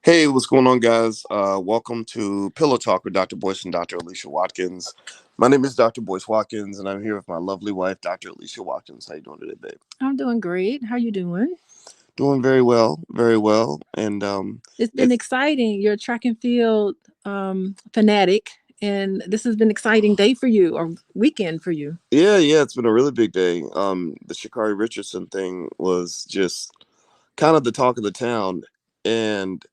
Hey, what's going on, guys? Welcome to Pillow Talk with Dr. Boyce and Dr. Alicia Watkins. My name is Dr. Boyce Watkins, and I'm here with my lovely wife, Dr. Alicia Watkins. How you doing today, babe? I'm doing great. How you doing? Doing very well, very well. And It's been it's exciting. You're a track and field fanatic, and this has been an exciting day for you or weekend for you. yeah, it's been a really big day. The Sha'Carri Richardson thing was just kind of the talk of the town, and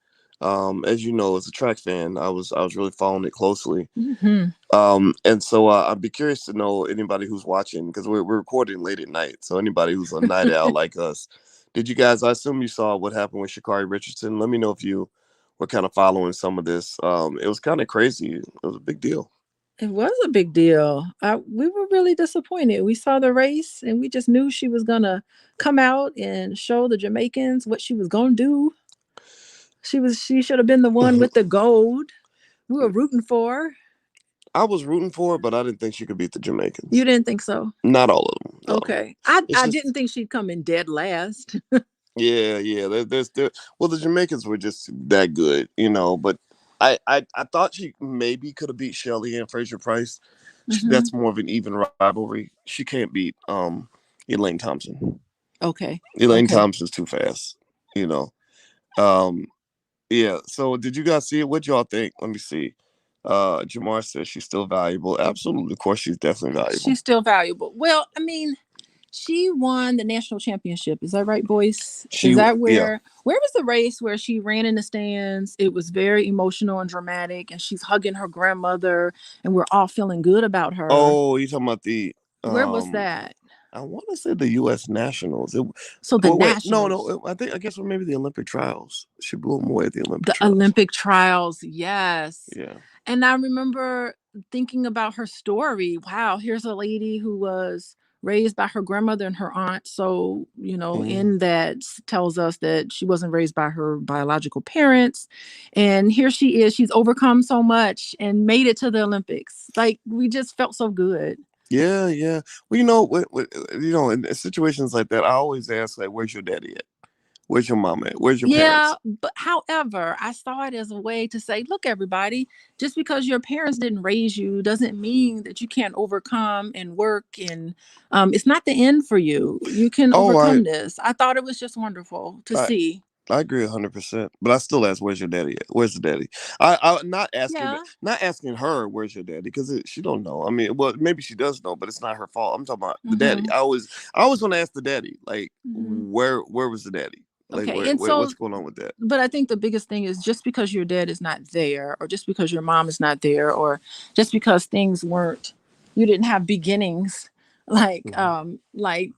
as you know, as a track fan, I was really following it closely. Hmm. And so I'd be curious to know anybody who's watching because we're recording late at night. So anybody who's a night owl like us, did you guys? I assume you saw what happened with Sha'Carri Richardson. Let me know if you were kind of following some of this. It was kind of crazy. It was a big deal. It was a big deal. We were really disappointed. We saw the race, and we just knew she was gonna come out and show the Jamaicans what she was gonna do. She should have been the one with the gold. We were rooting for her. I was rooting for her, but I didn't think she could beat the You Jamaicans. didn't think so? Not all of them. No, Okay. I it's I just didn't think she'd come in dead last. yeah. Well, the Jamaicans were just that good, you know. But I thought she maybe could have beat Shelly and Fraser Price. Hmm. That's more of an even rivalry. She can't beat Elaine Thompson. Okay. Elaine Okay. Thompson's too fast, you know. Um, yeah. So did you guys see it? What y'all think? Let me see. Jamar says she's still valuable. Absolutely, of course, she's definitely valuable. She's still valuable. Well, I mean, she won the national championship. Is that right, boys? Is that Yeah. where was the race where she ran in the stands? It was very emotional and dramatic, and she's hugging her grandmother, and we're all feeling good about her. Oh, you talking about the Where was um that? I want to say the U.S. Nationals. So the Well, wait, no, nationals, I guess maybe the Olympic trials. She blew them away at the Olympic the trials. Olympic trials, yes. Yeah. And I remember thinking about her story. Wow, here's a lady who was raised by her grandmother and her aunt. So, Mhm. in that tells us that she wasn't raised by her biological parents. And here she is. She's overcome so much and made it to the Olympics. Like, we just felt so good. Yeah. Well, in situations like that, I always ask, like, "Where's your daddy at? Where's your mom at? Where's your Yeah, parents?" but however, I saw it as a way to say, look, everybody, just because your parents didn't raise you doesn't mean that you can't overcome and work. And it's not the end for you. You can Oh, overcome this. I thought it was just wonderful to I, see. I agree 100%. But I still ask, "Where's your daddy at? Where's the daddy?" I'm Yeah. not asking her, "Where's your daddy?" Because she don't know. I mean, well, maybe she does know, but it's not her fault. I'm talking about the daddy. Hmm. I always want to ask the daddy, like, Hmm. where was the daddy? Like, Okay. And so, what's going on with that? but I think the biggest thing is just because your dad is not there, or just because your mom is not there, or just because things weren't, you didn't have beginnings Mhm. like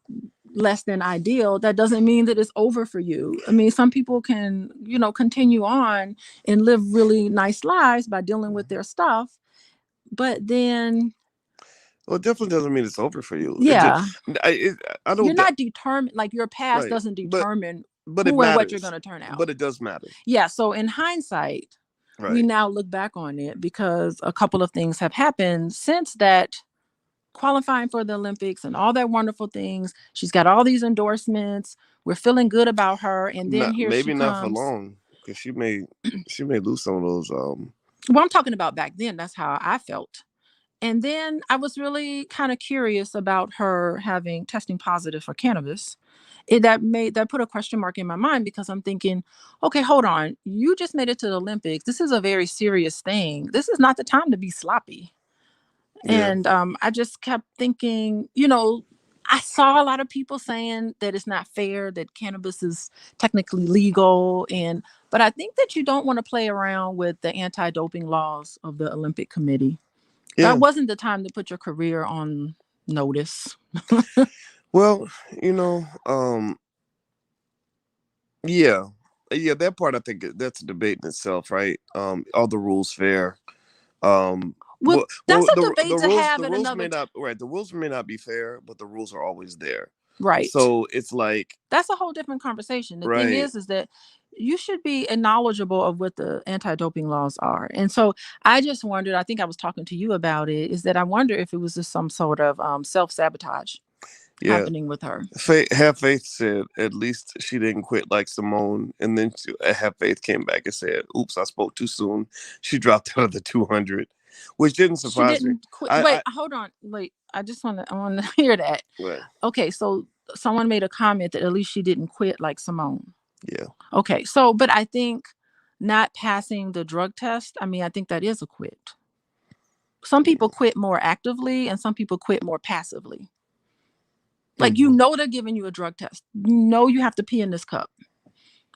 less than ideal, that doesn't mean that it's over for you. I mean, some people can, continue on and live really nice lives by dealing with their stuff. But then, Well, it definitely doesn't mean it's over for you. It just, yeah, I, it, I you're don't, not determined, like your past right. doesn't But determine it who and what you're going matters. to turn out. But it does matter. Yeah. So in hindsight, we Right. now look back on it because a couple of things have happened since that qualifying for the Olympics and all that wonderful things. She's got all these endorsements. We're feeling good about her. And then Not here she maybe not for comes. long because she may lose some of those. Well, I'm talking about back then. That's how I felt. And then I was really kind of curious about her having testing positive for cannabis. That put a question mark in my mind because I'm thinking, okay, hold on. You just made it to the Olympics. This is a very serious thing. This is not the time to be sloppy. Yeah. And I just kept thinking, I saw a lot of people saying that it's not fair that cannabis is technically legal, but I think that you don't want to play around with the anti-doping laws of the Olympic Committee. That Yeah. wasn't the time to put your career on notice. Well, you know, yeah, yeah. That part I think that's a debate in itself, right? Are the rules fair? Well, that's a The debate to rules have at another time. the rules may not be fair, but the rules are always there. Right. So it's like That's a whole different conversation. The thing right. is that you should be knowledgeable of what the anti-doping laws are. And so I just wondered, I think I was talking to you about it, is that I wonder if it was just some sort of self-sabotage. Yeah. happening with her. Have Faith said at least she didn't quit like Simone, and then Have Faith came back and said, "Oops, I spoke too soon." She dropped out of the 200, which didn't She surprise me. didn't quit. I, Wait, I hold on. Wait, I want to hear that. well, Okay, so someone made a comment that at least she didn't quit like Simone. yeah, Okay, so but I think not passing the drug test, I mean, I think that is a quit. Some people quit more actively and some people quit more passively. Like, hmm, they're giving you a drug test. You know you have to pee in this cup.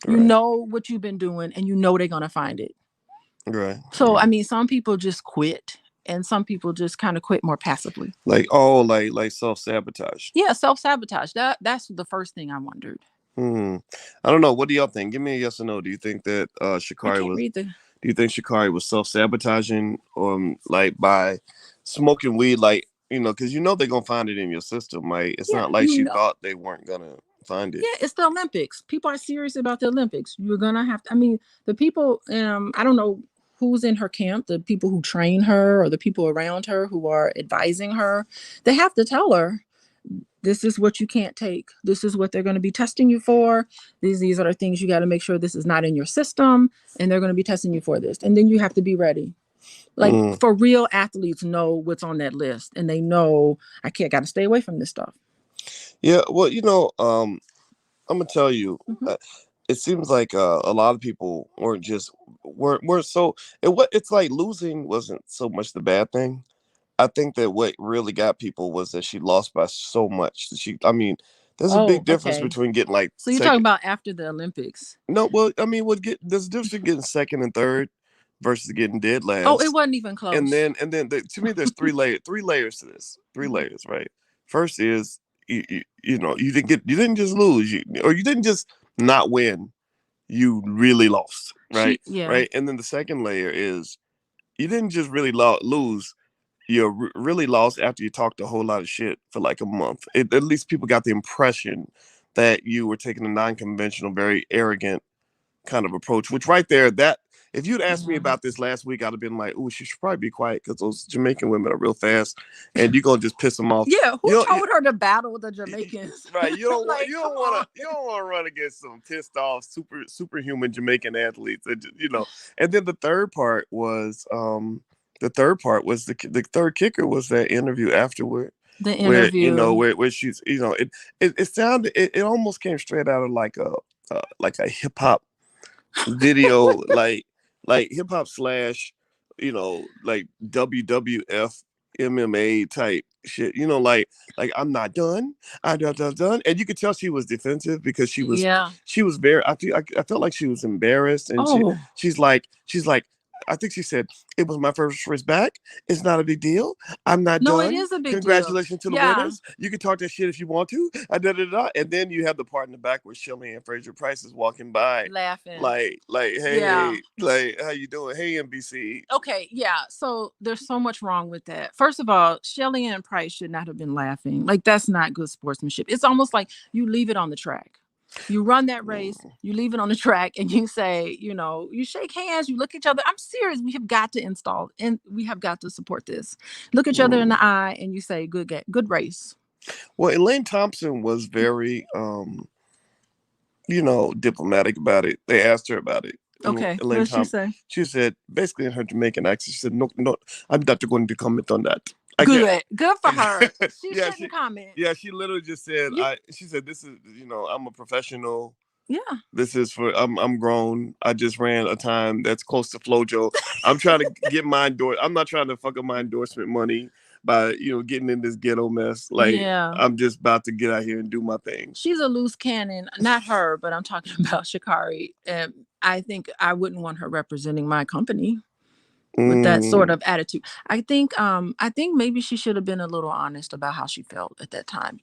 You right, know what you've been doing and you know they're going to find it. right, So, I right. mean, some people just quit and some people just kind of quit more passively. Like like self sabotage. Yeah, self-sabotage. That's the first thing I wondered. Hmm. I don't know. What do y'all think? Give me a yes or no. Do you think that I Sha'Carri can't was? read the Do you think Sha'Carri was self sabotaging, like by smoking weed, like because they're gonna find it in your system. Like it's Yeah, not like she thought they weren't gonna find it. Yeah, it's the Olympics. People are serious about the Olympics. You're gonna have to. I mean, the people. I don't know who's in her camp. The people who train her or the people around her who are advising her. They have to tell her this is what you can't take. This is what they're going to be testing you for. These are the things you got to make sure this is not in your system, and they're going to be testing you for this. And then you have to be ready. Like Mm. for real athletes know what's on that list, and they know I can't. Got to stay away from this stuff. Yeah, well, I'm gonna tell you, Hmm. it seems like a lot of people weren't so. It's like losing wasn't so much the bad thing. I think that what really got people was that she lost by so much. I mean, there's a Oh, big difference okay. between getting like So you're talking second. about after the Olympics. No, well, I mean, there's a difference between getting second and third versus getting dead Oh, it last. wasn't even And close. to me, there's three layers to this. Three Mhm. layers, right? First is you didn't just lose, or you didn't just not win. You really lost, right? Yeah. Right. And then the second layer is you didn't just really lose. You really lost after you talked a whole lot of shit for like a month. At least people got the impression that you were taking a non-conventional, very arrogant kind of approach. Which right there, that if you'd asked me Yeah. about this last week, I'd have been like, "Oh, she should probably be quiet because those Jamaican women are real fast, and you're gonna just piss them off." Yeah. Who You know, told her to battle the Jamaicans? right? Like, come on. You don't want to run against some pissed off superhuman Jamaican athletes. And then the third part was the third kicker was that interview afterward The where interview. where she's it sounded it almost came straight out of like a hip hop video, like hip hop slash like WWF MMA type shit, like I'm not done, done, and you could tell she was defensive because Yeah. she was very I felt like she was embarrassed, and Oh, she's like I think she said it was my first race back. It's not a big deal. I'm not no, it done. is a big deal. Congratulations to the Yeah. winners. You can talk that shit if you want to. And then you have the part in the back where Shelley and Fraser Price is walking by, Laughing. Yeah. hey, like how you doing? Hey, NBC. Okay. Yeah. So there's so much wrong with that. First of all, Shelly Ann Price should not have been laughing. Like, that's not good sportsmanship. It's almost like you leave it on the track. You run that race, Mm, you leave it on the track, and you say, you shake hands, you look at each other. I'm serious. We have got to install and we have got to support this. Look each other in mm. the eye and you say, good race. Well, Elaine Thompson was very diplomatic about it. They asked her about it. Okay. What Elaine did she Thompson, say? she said basically in her Jamaican accent, she said, "No, no, I'm not going to comment on that." I can't. Good. Good for her. She yeah, shouldn't comment. she literally just said, You she said, "This is, I'm a professional. yeah. This is I'm grown. I just ran a time that's close to FloJo. I'm trying to get my I'm not trying to fuck up my endorsement money by getting in this ghetto mess. Like Yeah. I'm just about to get out here and do my thing." She's a loose cannon. Not her, but I'm talking about Sha'Carri. And I think I wouldn't want her representing my company with that sort Mm, of attitude. I think maybe she should have been a little honest about how she felt at that time.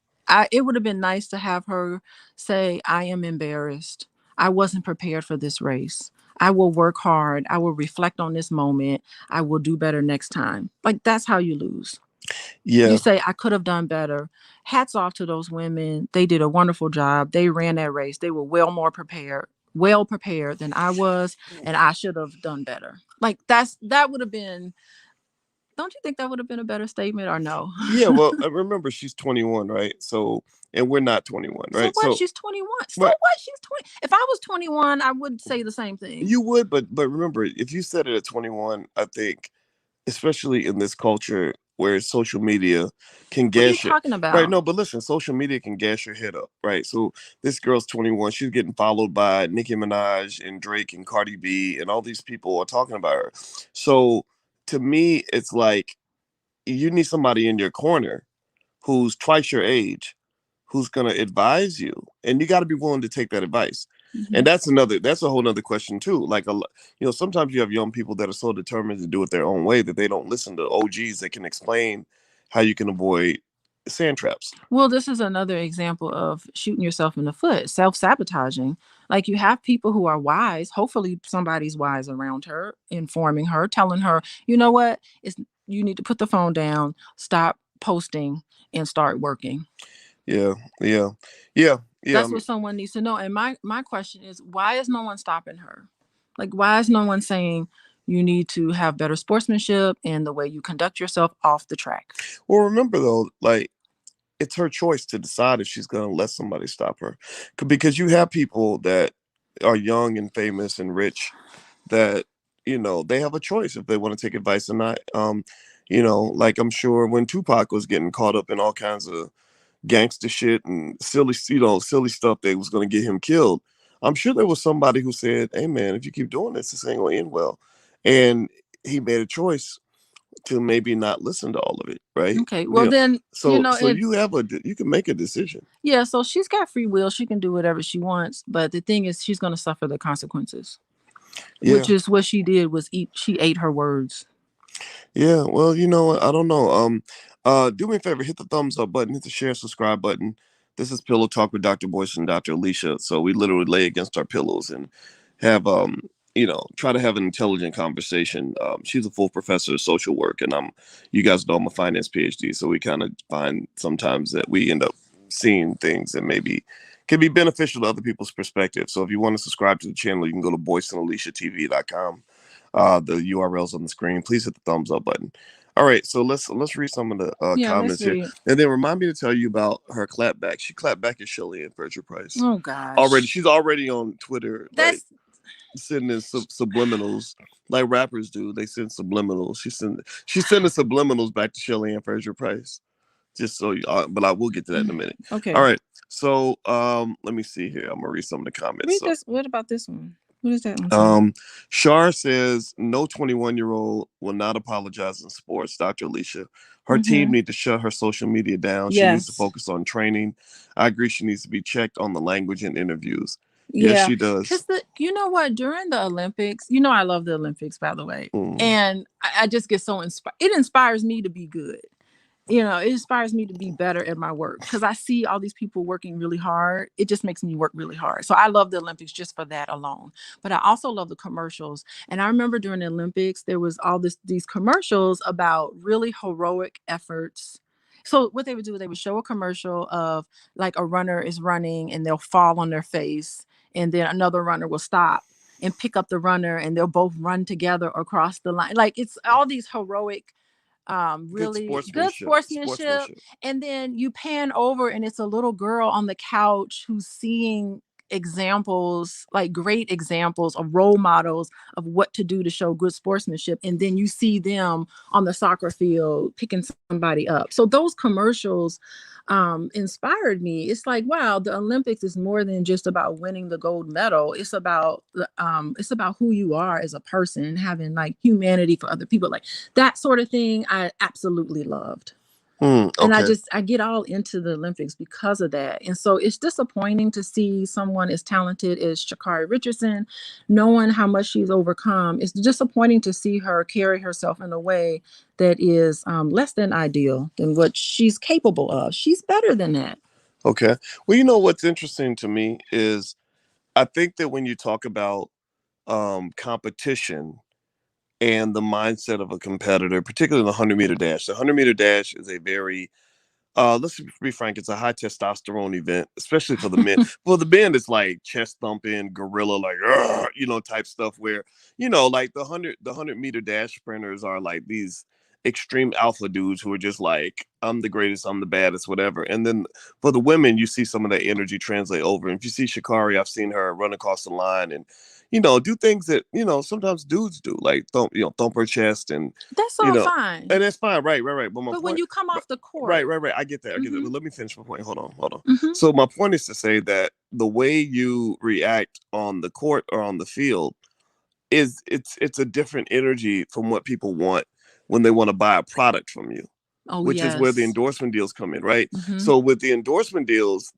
It would have been nice to have her say, I am embarrassed. I wasn't prepared for this race. I will work hard. I will reflect on this moment. I will do better next time. Like, that's how you lose. You yeah. say, I could have done better. Hats off to those women. They did a wonderful job. They ran that race. They were well prepared than I was, and I should have done better. Like, that would have been Don't you think that would have been a better statement or no? Yeah, well, remember she's 21, right? So, and we're not 21, So right? what? So, She's 21. So right, what? She's 20. If I was 21, I would say the same thing. you would, but remember, if you said it at 21, I think, especially in this culture where social media can What are you gas your talking right. about? No, but listen, social media can gas your head up, right? So this girl's 21, she's getting followed by Nicki Minaj and Drake and Cardi B, and all these people are talking about her. So to me, it's like you need somebody in your corner who's twice your age, who's going to advise you, and you got to be willing to take that advice. Mhm. And that's a whole nother question too. Like sometimes you have young people that are so determined to do it their own way that they don't listen to OGs that can explain how you can avoid sand traps. Well, this is another example of shooting yourself in the foot, self-sabotaging. Like you have people who are wise, hopefully somebody's wise around her, informing her, telling her, "You know what? It's you need to put the phone down, stop posting and start working." Yeah, yeah, yeah, yeah. That's what someone needs to know. And my question is, why is no one stopping her? Like why is no one saying you need to have better sportsmanship and the way you conduct yourself off the track? Well, remember though, like it's her choice to decide if she's going to let somebody stop her, because you have people that are young and famous and rich that they have a choice if they want to take advice or not. Like I'm sure when Tupac was getting caught up in all kinds of gangster shit and silly stuff that was going to get him killed, I'm sure there was somebody who said, "Hey man, if you keep doing this ain't going to end well," and he made a choice to maybe not listen to all of it, right? Okay. Well then, So if you can make a decision. yeah, so she's got free will. She can do whatever she wants, but the thing is she's going to suffer the consequences, Yeah. which is what she did was she ate her words. Yeah, well, you know what? I don't know. Do me a favor, hit the thumbs up button, hit the share, subscribe button. This is Pillow Talk with Dr. Boyce and Dr. Alicia. So we literally lay against our pillows and have try to have an intelligent conversation. She's a full professor of social work, and you guys know I'm a finance PhD, so we kind of find sometimes that we end up seeing things that maybe can be beneficial to other people's perspective. So if you want to subscribe to the channel, you can go to boyceandaliciatv.com. The URLs on the screen. Please hit the thumbs up button. All right, so let's read some of the Yeah, let's comments here, read. and then remind me to tell you about her clapback. She clapped back at Shelley and Fraser Price. Oh Already, gosh. she's already on Twitter, like That's sending in subliminals, like rappers do. They send subliminals. She's sending subliminals back to Shelley and Fraser Price. Just so you, but I will get to that in a minute. okay. All right, so let me see here. I'm gonna read some of the comments. Read So, this. What about this one? What is that one saying? Shar says no 21-year-old will not apologize in sports. Dr. Alicia, her team Mm-hmm. need to shut her social media down. She needs to Yes. focus on training. I agree. She needs to be checked on the language in interviews. Yes, Yeah, she does. because you know what? During the Olympics, I love the Olympics, by the way, Mm. and I just get so inspired. It inspires me to be good. It inspires me to be better at my work because I see all these people working really hard. It just makes me work really hard. So I love the Olympics just for that alone. But I also love the commercials. And I remember during the Olympics, there was all these commercials about really heroic efforts. So what they would do, they would show a commercial of like a runner is running and they'll fall on their face, and then another runner will stop and pick up the runner, and they'll both run together across the line. Like it's all these heroic Good really good sportsmanship. sportsmanship. Sportsmanship. And then you pan over and it's a little girl on the couch who's seeing examples, like great examples of role models of what to do to show good sportsmanship, and then you see them on the soccer field picking somebody up. So those commercials inspired me. It's like, wow, the Olympics is more than just about winning the gold medal. It's about who you are as a person, having like humanity for other people, like that sort of thing. I absolutely loved. And Okay. I get all into the Olympics because of that. And so it's disappointing to see someone as talented as Sha'Carri Richardson, knowing how much she's overcome. It's disappointing to see her carry herself in a way that is less than ideal than what she's capable of. She's better than that. Okay. Well, you know what's interesting to me is I think that when you talk about competition and the mindset of a competitor, particularly the 100-meter dash. The 100-meter dash is a very, let's be frank, it's a high testosterone event, especially for the men. For the men, it's like chest thumping, gorilla, like, type stuff where, like the 100-meter dash sprinters are like these extreme alpha dudes who are just like, I'm the greatest, I'm the baddest, whatever. And then for the women, you see some of that energy translate over. And if you see Sha'Carri, I've seen her run across the line and, do things that, sometimes dudes do, like thump her chest and, That's you all know, fine. and that's fine. Right, right, right. But my But when point, you come right, off the court, right. I get that. I get that. mm-hmm, But let me finish my point. Hold on, hold on. mm-hmm. So my point is to say that the way you react on the court or on the field it's a different energy from what people want when they want to buy a product from you, Oh which is where the yes. endorsement deals come in, right? Mm-hmm. So with the endorsement deals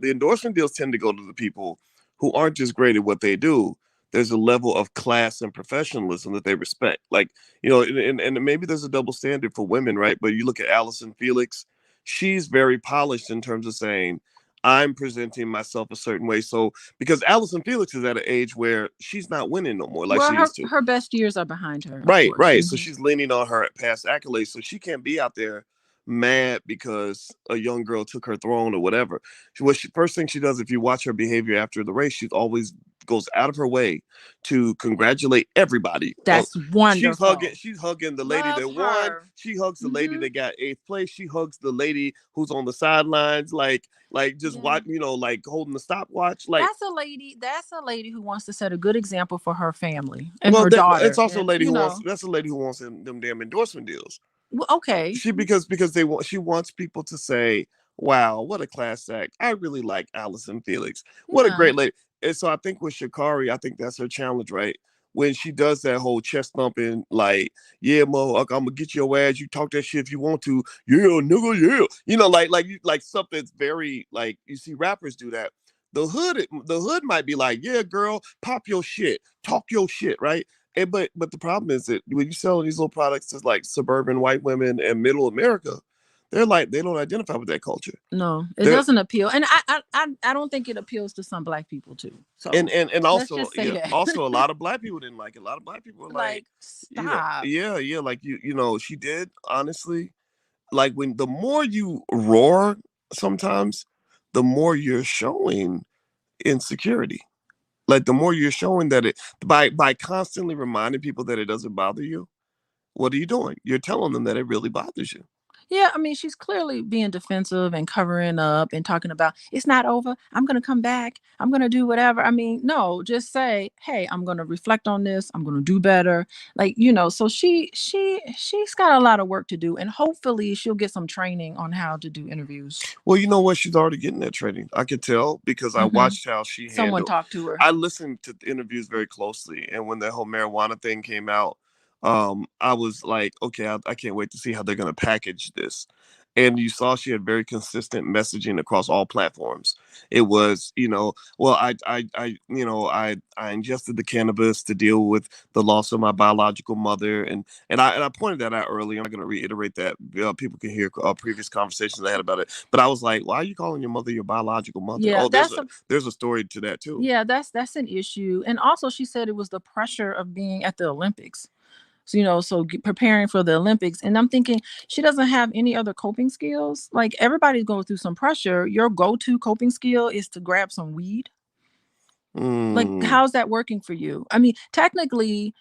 tend to go to the people who aren't just great at what they do. There's a level of class and professionalism that they respect. Like, and maybe there's a double standard for women, right? But you look at Allison Felix, she's very polished in terms of saying, I'm presenting myself a certain way. So because Allison Felix is at an age where she's not winning no more like Well, she her used to. her best years are behind her, of Right, course. right. So Mm-hmm. she's leaning on her past accolades. So she can't be out there mad because a young girl took her throne or whatever. First thing she does, if you watch her behavior after the race, she always goes out of her way to congratulate everybody. That's wonderful. She's hugging the lady Love that won. her. She hugs the lady Mm-hmm. that got eighth place. She hugs the lady who's on the sidelines, like just Yeah. watch, like holding the stopwatch. Like, That's a lady who wants to set a good example for her family and well, her it's daughter. also a And lady who wants. That's a lady who wants them damn endorsement deals. well, okay. Because she wants people to say, "Wow, what a class act! I really like Allison Felix. What a Yeah. great lady." And so I think with Sha'Carri, I think that's her challenge, right? When she does that whole chest thumping, like, "Yeah, Mo, I'm gonna get your ass. You talk that shit if you want to. Yeah, nigga, yeah." Like stuff that's very like you see rappers do that. The hood might be like, "Yeah, girl, pop your shit, talk your shit," right? But the problem is that when you sell these little products to like suburban white women and middle America, they're like they don't identify with that culture. No, it They're doesn't appeal, and I don't think it appeals to some black people too. So and let's also just say yeah, that. also a lot of black people didn't like it. A lot of black people were like, Like, stop. yeah, like she did honestly. Like when the more you roar, sometimes the more you're showing insecurity. Like the more you're showing that it by constantly reminding people that it doesn't bother you, what are you doing? You're telling them that it really bothers you. Yeah, I mean, she's clearly being defensive and covering up and talking about it's not over. I'm going to come back. I'm going to do whatever. I mean, no, just say, "Hey, I'm going to reflect on this. I'm going to do better." Like, so she's got a lot of work to do, and hopefully she'll get some training on how to do interviews. Well, you know what? She's already getting that training. I could tell because I Mhm. watched how she Someone handled. talk to her. I listened to the interviews very closely, and when that whole marijuana thing came out, I was like, okay, I can't wait to see how they're going to package this. And you saw she had very consistent messaging across all platforms. It was, well, I ingested the cannabis to deal with the loss of my biological mother, and I pointed that out earlier. I'm not going to reiterate that. People can hear previous conversations I had about it. But I was like, why are you calling your mother your biological mother? Yeah, Oh, there's a story to that too. yeah, that's an issue. And also she said it was the pressure of being at the Olympics. So, preparing for the Olympics. And I'm thinking she doesn't have any other coping skills. Like, everybody's going through some pressure. Your go-to coping skill is to grab some weed. Like, Mm. how's that working for you? I mean, technically,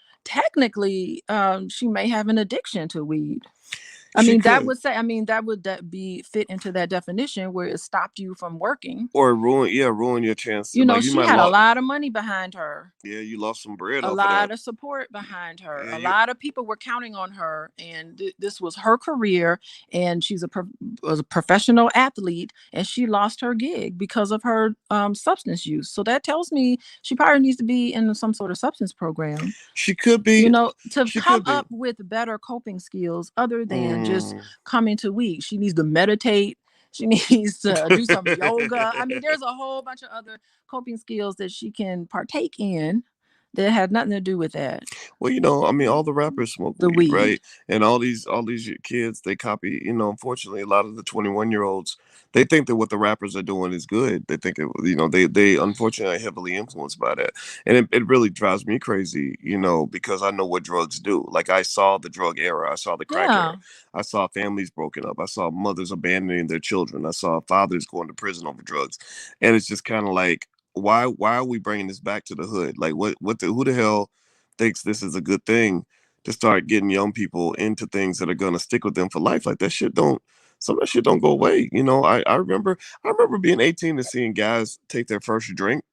she may have an addiction to weed. She could. I mean, that would be fit into that definition where it stopped you from working. Or ruin your chance. Like you She might had a lost. lot of money behind her. Yeah, you lost some bread A off of that. lot of support behind her. Yeah, A you. lot of people were counting on her, and this was her career. And she's was a professional athlete, and she lost her gig because of her substance use. So that tells me she probably needs to be in some sort of substance program. She could be. To She come could be. up with better coping skills other than just Mm. coming to weed. She needs to meditate. She needs to do some yoga. I mean, there's a whole bunch of other coping skills that she can partake in that had nothing to do with that. Well, I mean, all the rappers smoke The weed, weed. right? And all these kids, they copy. Unfortunately, a lot of the 21-year-olds, they think that what the rappers are doing is good. They think they unfortunately are heavily influenced by that, and it really drives me crazy. Because I know what drugs do. Like I saw the drug era, I saw the crack era, Yeah. I saw families broken up, I saw mothers abandoning their children, I saw fathers going to prison over drugs, and it's just kind of like, why are we bringing this back to the hood? Like who the hell thinks this is a good thing to start getting young people into things that are gonna stick with them for life. Like that shit don't some of that shit don't go away. I remember being 18 and seeing guys take their first drink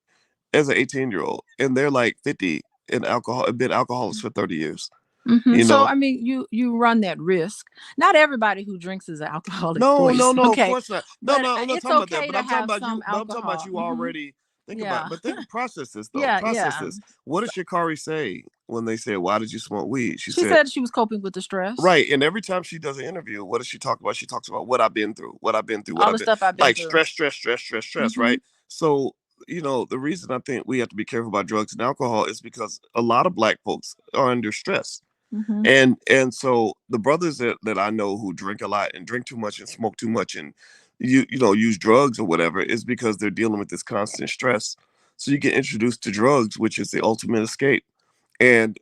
as an 18-year-old and they're like 50 and alcohol have been alcoholics for 30 years. Hmm. You So know? I mean, you run that risk. Not everybody who drinks is an alcoholic, No, no, boys. no, of Okay, course not. No, but no, I'm not it's talking about that. okay But to I'm talking have about some you. But I'm talking about alcohol. you Hmm. already. Think about it. Yeah, But think process this though. yeah, Process yeah. this. What did Sha'Carri say when they said, "Why did you smoke weed?" She She said, said she was coping with the stress, right. And every time she does an interview, what does she talk about? She talks about what I've been through, what I've been through, what all I've the been stuff I've been like through. stress, stress, stress, stress, stress, Hmm. right? So, the reason I think we have to be careful about drugs and alcohol is because a lot of black folks are under stress. Hmm. And so the brothers that I know who drink a lot and drink too much and smoke too much and use drugs or whatever is because they're dealing with this constant stress. So you get introduced to drugs, which is the ultimate escape. And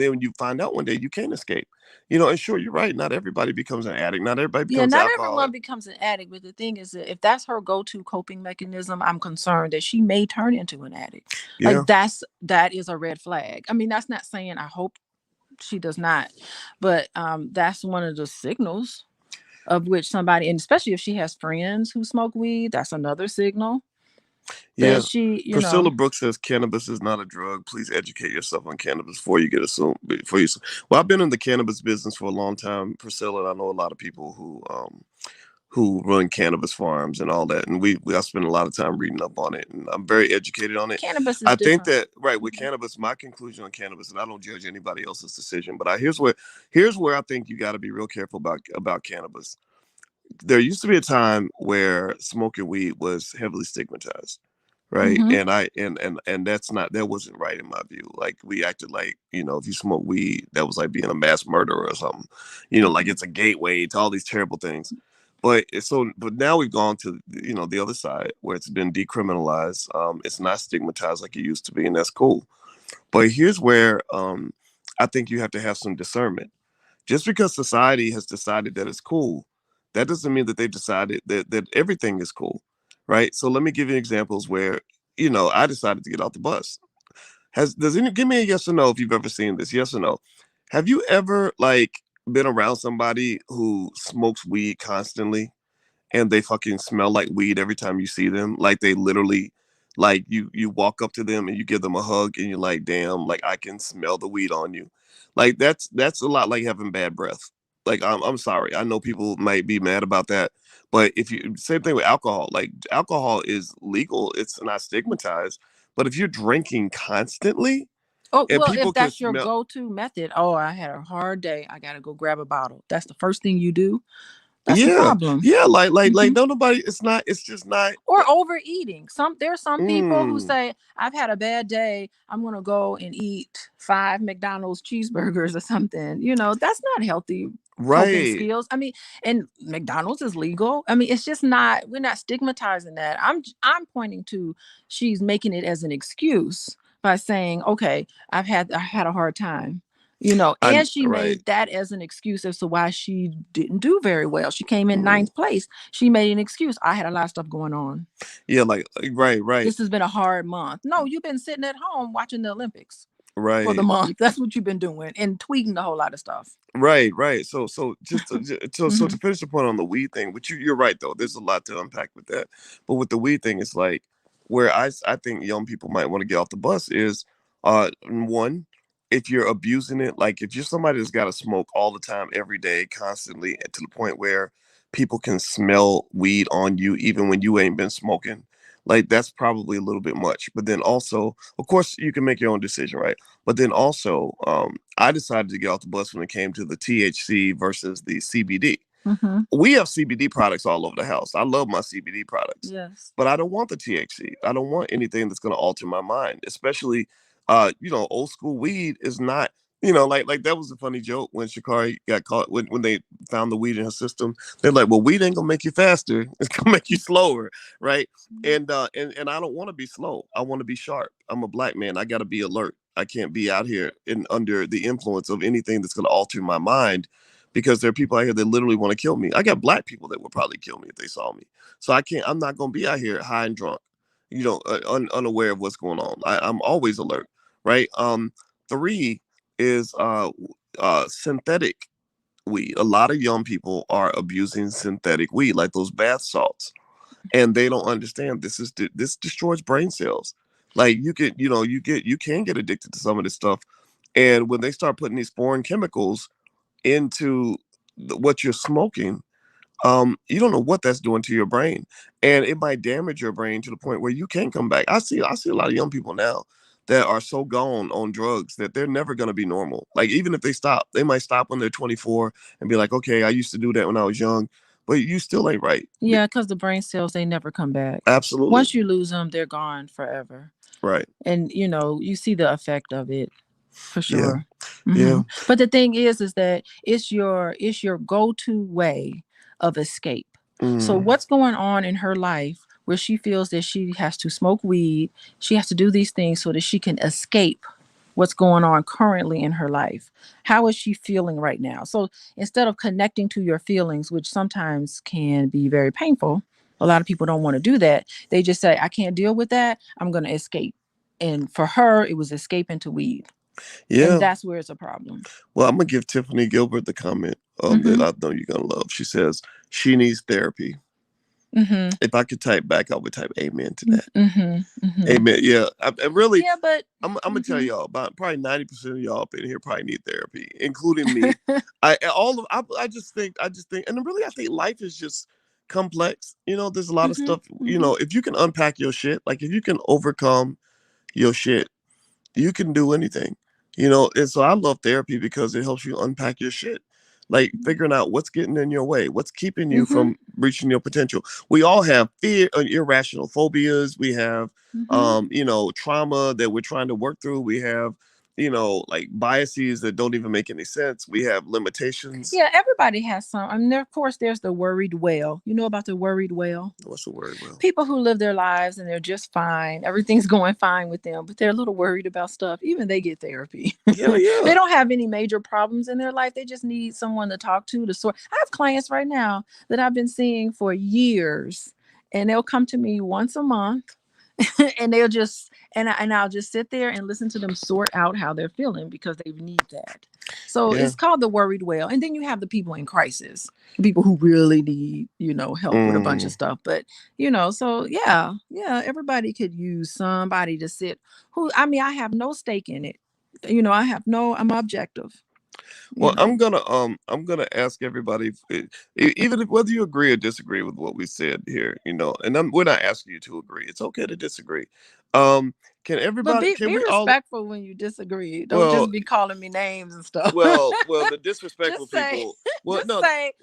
then when you find out one day you can't escape. And sure, you're right. Not everybody becomes an addict. Not everybody Yeah, becomes not alcoholic. everyone becomes an addict, but the thing is that if that's her go-to coping mechanism, I'm concerned that she may turn into an addict. Yeah. Like that is a red flag. I mean, that's not saying I hope she does not, but that's one of the signals of which somebody, and especially if she has friends who smoke weed, that's another signal Yeah. that she, Priscilla Brooks says cannabis is not a drug. Please educate yourself on cannabis before you get assumed. Before you, well, I've been in the cannabis business for a long time, Priscilla. And I know a lot of people who run cannabis farms and all that, and we I spend a lot of time reading up on it, and I'm very educated on it. cannabis is I think different. that right with Mhm. cannabis, my conclusion on cannabis, and I don't judge anybody else's decision, but here's where I think you got to be real careful about cannabis. There used to be a time where smoking weed was heavily stigmatized, right? Mhm. And that wasn't right in my view. Like we acted like, if you smoke weed, that was like being a mass murderer or something. Like Mhm. it's a gateway to all these terrible things. But now we've gone to the other side where it's been decriminalized. It's not stigmatized like it used to be, and that's cool. But here's where I think you have to have some discernment. Just because society has decided that it's cool, that doesn't mean that they've decided that everything is cool, right? So let me give you examples where I decided to get off the bus. Give me a yes or no if you've ever seen this? Yes or no? Have you ever like been around somebody who smokes weed constantly and they fucking smell like weed every time you see them? Like they literally, like you walk up to them and you give them a hug and you're like, damn, like I can smell the weed on you. Like that's a lot like having bad breath. Like I'm sorry, I know people might be mad about that, but if you same thing with alcohol. Like alcohol is legal, it's not stigmatized, but if you're drinking constantly Oh, and well, people if can that's your smell, go-to method, oh, I had a hard day. I gotta go grab a bottle. That's the first thing you do. That's the yeah, problem. yeah, like Mhm. no nobody. It's just not. Or overeating. There's some people who Mm, say, I've had a bad day. I'm gonna go and eat 5 McDonald's cheeseburgers or something. That's not healthy coping right. skills. I mean, and McDonald's is legal. I mean, it's just not, we're not stigmatizing that. I'm pointing to she's making it as an excuse by saying, okay, I had a hard time. And she Right. made that as an excuse as to why she didn't do very well. She came in Mm, ninth place. She made an excuse. I had a lot of stuff going on. yeah, right, right, This has been a hard month. No, you've been sitting at home watching the Olympics for the right. month. That's what you've been doing and tweeting a whole lot of stuff. Right, right. So just to Hmm. finish the point on the weed thing, which you're right though. There's a lot to unpack with that. But with the weed thing, it's like where I think young people might want to get off the bus is one, if you're abusing it, like if you're somebody that's got to smoke all the time, every day, constantly, and to the point where people can smell weed on you even when you ain't been smoking. Like that's probably a little bit much. But then also, of course, you can make your own decision, right? But then also, I decided to get off the bus when it came to the THC versus the CBD. Hmm. We have CBD products all over the house. I love my CBD products, Yes. but I don't want the THC. I don't want anything that's going to alter my mind, especially, old school weed is not, like that was a funny joke when Sha'Carri got caught when they found the weed in her system. They're like, well, weed ain't gonna make you faster. It's gonna make you slower, right? And I don't want to be slow. I want to be sharp. I'm a black man. I got to be alert. I can't be out here in under the influence of anything that's going to alter my mind because there are people out here that literally want to kill me. I got black people that would probably kill me if they saw me. So I can't. I'm not going to be out here high and drunk, unaware of what's going on. I'm always alert, right? Three is synthetic weed. A lot of young people are abusing synthetic weed, like those bath salts, and they don't understand this destroys brain cells. Like you can get addicted to some of this stuff, and when they start putting these foreign chemicals into what you're smoking, you don't know what that's doing to your brain, and it might damage your brain to the point where you can't come back. I see a lot of young people now that are so gone on drugs that they're never going to be normal. Like even if they stop, they might stop when they're 24 and be like, okay, I used to do that when I was young, but you still ain't right. Yeah, because the brain cells, they never come back. Absolutely. Once you lose them, they're gone forever. Right. And you see the effect of it for Yeah. sure. Yeah. But the thing is that it's your go-to way of escape. So Mm. what's going on in her life where she feels that she has to smoke weed, she has to do these things so that she can escape what's going on currently in her life? How is she feeling right now? So instead of connecting to your feelings, which sometimes can be very painful, a lot of people don't want to do that. They just say, I can't deal with that, I'm going to escape. And for her, it was escape into weed. And Yeah. that's where it's a problem. Well, I'm gonna give Tiffany Gilbert the comment that Mm-hmm. I know you're gonna love. She says she needs therapy. Mm-hmm. If I could type back, I would type amen to that. Mm-hmm. Mm-hmm. Amen. Yeah. I really, Yeah, but I'm gonna tell mm-hmm. y'all about probably 90% of y'all up in here probably need therapy, including me. I just think, and really, I think life is just complex. There's a lot of Mm-hmm. stuff. Mm-hmm. If you can unpack your shit, like if you can overcome your shit, you can do anything. And so I love therapy because it helps you unpack your shit, like figuring out what's getting in your way, what's keeping you Mm-hmm. from reaching your potential. We all have fear and irrational phobias. We have Mm-hmm. trauma that we're trying to work through. We have like biases that don't even make any sense. We have limitations. Yeah, everybody has some. I mean, of course, there's the worried whale. You know about the worried whale? What's the word? Well, People who live their lives and they're just fine. Everything's going fine with them, but they're a little worried about stuff. Even they get therapy. yeah, They yeah. don't have any major problems in their life. They just need someone to talk to sort. I have clients right now that I've been seeing for years, and they'll come to me once a month and they'll just and I'll just sit there and listen to them sort out how they're feeling because they need that. So Yeah. it's called the worried whale. And then you have the people in crisis, the people who really need, help with a bunch of Mm. stuff. But so yeah, everybody could use somebody to sit who, I mean, I have no stake in it. I'm objective, you Well, know. I'm gonna ask everybody, even if whether you agree or disagree with what we said here, and we're not asking you to agree. It's okay to disagree. Um, can But everybody? Can be we all? respectful when you disagree. Don't Well, just be calling me names and stuff. well, the disrespectful Just say, people. Well, just no. say,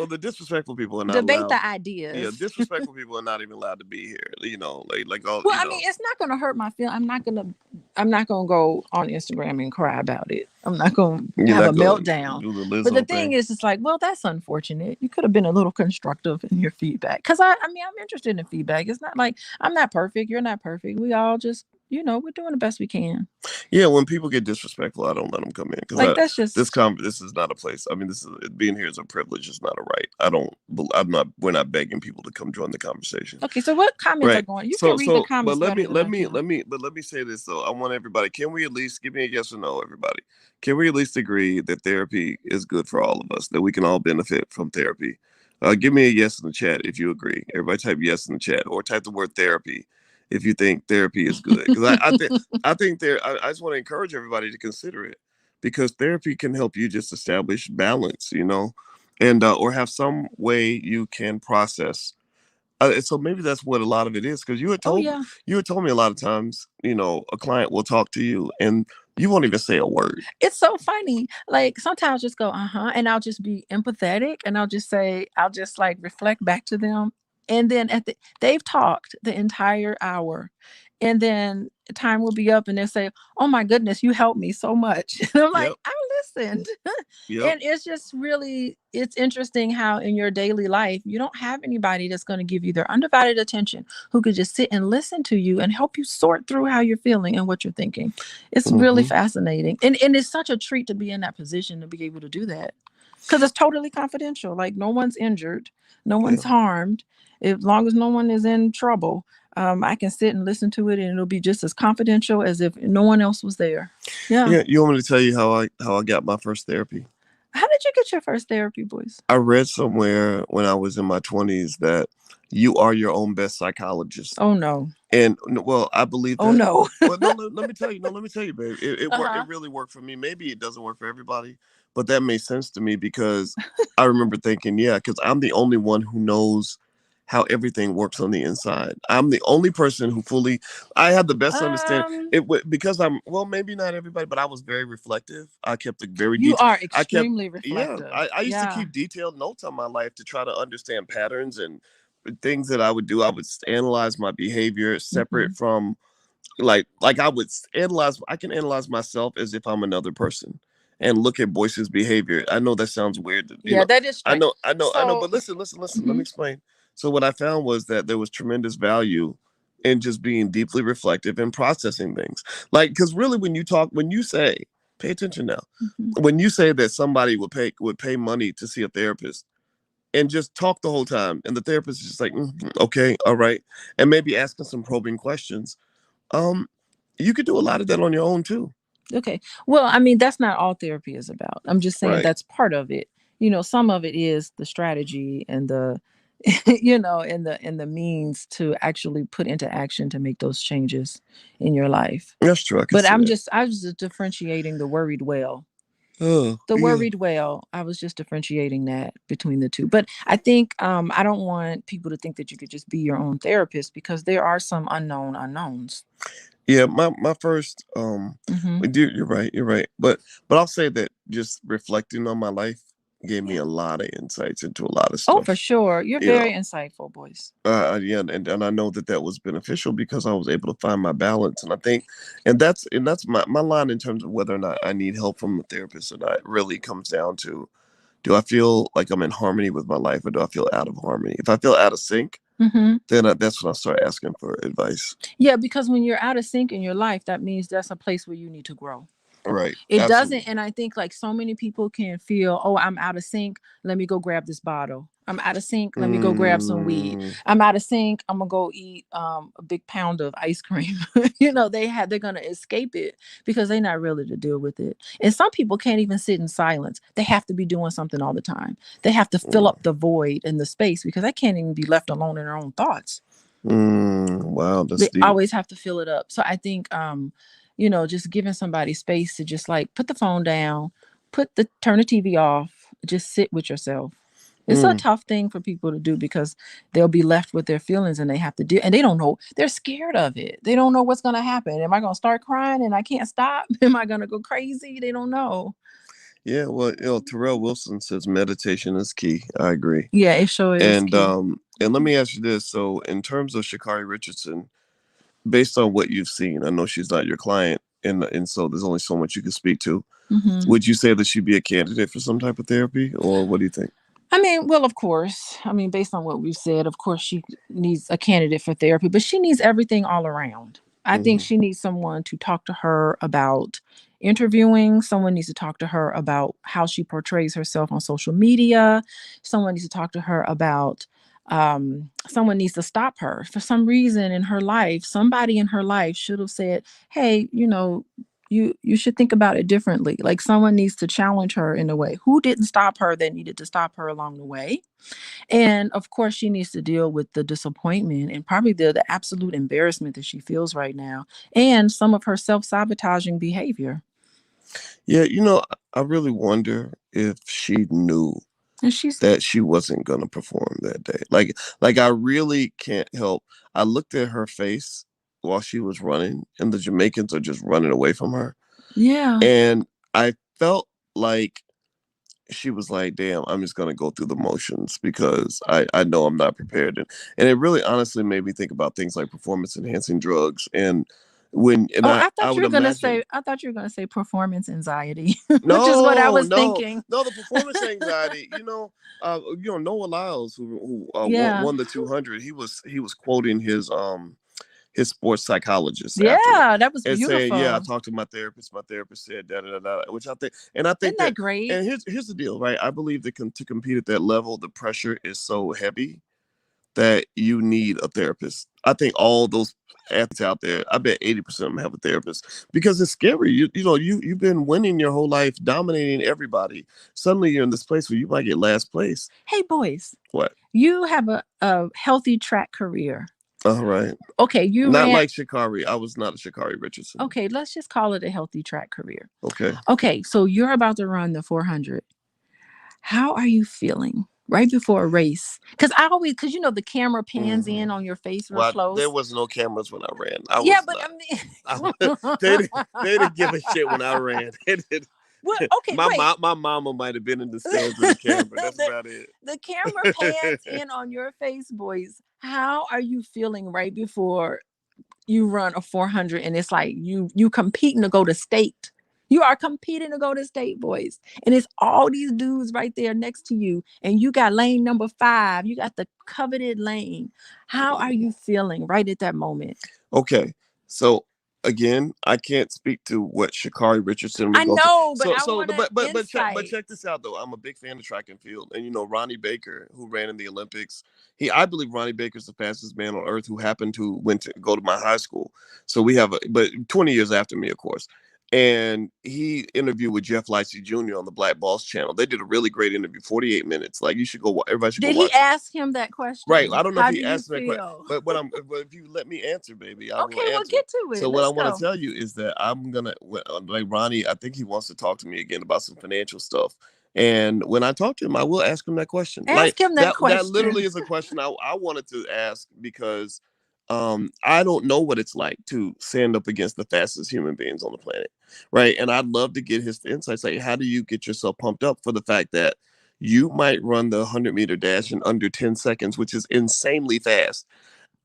The disrespectful people are not debate allowed. the Yeah, ideas. disrespectful people are not even allowed to be here. Like all. Well, I mean, it's not going to hurt my feel. I'm not going to go on Instagram and cry about it. I'm not going to You're have not a gonna meltdown. do the But the Lizzo thing thing. is, it's like, well, that's unfortunate. You could have been a little constructive in your feedback. Because I mean, I'm interested in feedback. It's not like I'm not perfect. You're not perfect. We all just, we're doing the best we can. Yeah, when people get disrespectful, I don't let them come in because Like that's this just this is not a place. I mean, this is being here is a privilege. It's not a right. I don't. I'm not. We're not begging people to come join the conversation. okay. So what comments are Right. going? You can So read the but comments let better me than let I me can. let me but let me say this though. I want everybody. Can we at least give me a yes or no, everybody? Can we at least agree that therapy is good for all of us? That we can all benefit from therapy? Give me a yes in the chat if you agree. Everybody type yes in the chat or type the word therapy if you think therapy is good. Because I think I just want to encourage everybody to consider it because therapy can help you just establish balance, and or have some way you can process. So maybe that's what a lot of it is because Oh yeah. you had told me a lot of times, a client will talk to you and you won't even say a word. It's so funny. Like sometimes I'll just go, uh-huh, and I'll just be empathetic and I'll just like reflect back to them. And then they've talked the entire hour. And then time will be up and they'll say, oh my goodness, you helped me so much. And I'm like, Yep. I listened. Yep. And it's just really, it's interesting how in your daily life, you don't have anybody that's going to give you their undivided attention, who could just sit and listen to you and help you sort through how you're feeling and what you're thinking. It's really Hmm. fascinating. And it's such a treat to be in that position to be able to do that. Because it's totally confidential. Like no one's injured, no Yeah. one's harmed, as long as no one is in trouble. I can sit and listen to it, and it'll be just as confidential as if no one else was there. Yeah. Yeah, you want me to tell you how I got my first therapy? How did you get your first therapy, boys? I read somewhere when I was in my 20s that you are your own best psychologist. Oh no. And well, I believe Oh that. no. Well, no, let me tell you. No, let me tell you, babe. It worked. Uh-huh. It really worked for me. Maybe it doesn't work for everybody, but that made sense to me because I remember thinking, yeah, because I'm the only one who knows how everything works on the inside. I'm the only person who fully. I have the best understanding. Um, Because I'm well, maybe not everybody, but I was very reflective. I kept a very you detailed. are I kept extremely yeah. reflective. I used to Yeah. keep detailed notes on my life to try to understand patterns and things that I would do. I would analyze my behavior separate Hmm. from I would analyze. I can analyze myself as if I'm another person and look at Boyce's behavior. I know that sounds weird. Yeah, that is I strange. know, I know, I know. So, But listen. Let me mhm. explain. So what I found was that there was tremendous value in just being deeply reflective and processing things. Like, because really, when you say, pay attention now, Mhm. when you say that somebody would pay money to see a therapist and just talk the whole time. And the therapist is just like, okay, all right. And maybe asking some probing questions. Um, you could do a lot of that on your own too. Okay. Well, I mean, that's not all therapy is about. I'm just saying Right. that's part of it. Some of it is the strategy and the and the means to actually put into action to make those changes in your life. That's true. I can But see that. I was just differentiating the worried well. Oh, The yeah. worried well, I was just differentiating that between the two. But I think I don't want people to think that you could just be your own therapist because there are some unknown unknowns. Yeah, my first Hmm. you're right, you're right. But I'll say that just reflecting on my life gave me Yeah. a lot of insights into a lot of Oh, for stuff. sure. You're You know, very insightful, boys. yeah, and I know that that was beneficial because I was able to find my balance, and I think, and that's my line in terms of whether or not I need help from a therapist or not. Really comes down to, do I feel like I'm in harmony with my life, or do I feel out of harmony? If I feel out of sync, Hmm. then that's when I start asking for advice. Yeah, because when you're out of sync in your life, that means that's a place where you need to grow. Right, It doesn't, absolutely. and I think like so many people can feel, oh, I'm out of sync. Let me go grab this bottle. I'm out of sync. Let me go grab some weed. Mm, I'm out of sync. I'm gonna go eat a big pound of ice cream. They're gonna escape it because they're not ready to deal with it. And some people can't even sit in silence. They have to be doing something all the time. They have to fill up mm, the void in the space because they can't even be left alone in their own thoughts. wow, that's They deep. always have to fill it up. So I think just giving somebody space to just like put the phone down, turn the TV off, just sit with yourself. It's a Mm, tough thing for people to do because they'll be left with their feelings and they have to do and they don't know. They're scared of it. They don't know what's gonna happen. Am I gonna start crying and I can't stop? Am I gonna go crazy? They don't know. yeah, well, Terrell Wilson says meditation is key. I agree. Yeah, it sure is key. And let me ask you this. So in terms of Sha'Carri Richardson, based on what you've seen, I know she's not your client, and so there's only so much you can speak to. Hmm. Would you say that she'd be a candidate for some type of therapy, or what do you think? I mean, well, of course. I mean, based on what we've said, of course, she needs a candidate for therapy, but she needs everything all around. I think Hmm. she needs someone to talk to her about interviewing. Someone needs to talk to her about how she portrays herself on social media. Someone needs to talk to her about, someone needs to stop her. For some reason in her life, somebody in her life should have said, hey, you should think about it differently. Like someone needs to challenge her in a way. Who didn't stop her that needed to stop her along the way? And of course, she needs to deal with the disappointment and probably the absolute embarrassment that she feels right now, and some of her self-sabotaging behavior. Yeah, I really wonder if she knew And she's that she wasn't gonna perform that day. Like I really can't help. I looked at her face while she was running, and the Jamaicans are just running away from her. Yeah. And I felt like she was like, damn, I'm just gonna go through the motions because I know I'm not prepared. And it really honestly made me think about things like performance enhancing drugs. And Oh, I would imagine. I thought you were gonna say performance anxiety, which is what I No, was no, thinking. no. The performance anxiety. Noah Lyles, who won, Yeah. won the 200. He was quoting his sports psychologist after, Yeah, that was and saying, "Yeah, I beautiful. talked to my therapist. My therapist said da da da da," which I think Isn't that that, great? and here's the deal, right? I believe that to compete at that level, the pressure is so heavy that you need a therapist. I think all those athletes out there, I bet 80% of them have a therapist because it's scary. You've been winning your whole life, dominating everybody. Suddenly you're in this place where you might get last place. Hey, boys, What? you have a healthy track career. All right. Okay, you Not ran. like Sha'Carri. I was not a Sha'Carri Richardson. Okay, let's just call it a healthy track career. Okay. Okay, so you're about to run the 400. How are you feeling right before a race? Because the camera pans in on your face real close. There was no cameras when I ran. They didn't give a shit when I ran. Well, okay, my mama might have been in the stands with the camera. That's about it. The camera pans in on your face, boys. How are you feeling right before you run a 400 and it's like you competing to go to state? You are competing to go to state, boys. And it's all these dudes right there next to you. And you got lane number 5. You got the coveted lane. How are you feeling right at that moment? Okay. So again, I can't speak to what Sha'Carri Richardson was I know, but check this out though. I'm a big fan of track and field. And Ronnie Baker, who ran in the Olympics, I believe Ronnie Baker's the fastest man on earth who happened to go to my high school. So but 20 years after me, of course. And he interviewed with Jeff Lightsey Jr. on the Black Boss channel. They did a really great interview, 48 minutes. Like, you should go. Everybody should go watch. Did he ask him that question? Right. I don't know if he asked him that question. But if you let me answer, baby, I will answer. We'll get to it. So what I want to tell you is that I'm gonna like Ronnie. I think he wants to talk to me again about some financial stuff. And when I talk to him, I will ask him that question. Ask him that question. That literally is a question I wanted to ask because I don't know what it's like to stand up against the fastest human beings on the planet, right? And I'd love to get his insights. Like, how do you get yourself pumped up for the fact that you might run the 100-meter dash in under 10 seconds, which is insanely fast,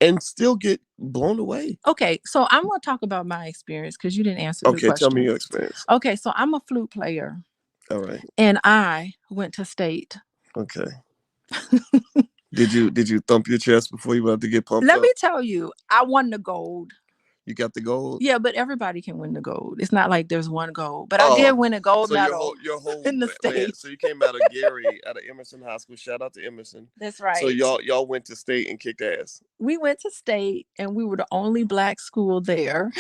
and still get blown away? Okay, so I'm going to talk about my experience because you didn't answer the question. Okay, tell me your experience. Okay, so I'm a flute player. All right. And I went to state. Okay. Did you thump your chest before you went to get pumped up? Let me tell you, I won the gold. You got the gold? Yeah, but everybody can win the gold. It's not like there's one gold. But I did win a gold medal your whole in the state. So you came out of Gary, out of Emerson High School. Shout out to Emerson. That's right. So y'all went to state and kicked ass. We went to state, and we were the only Black school there.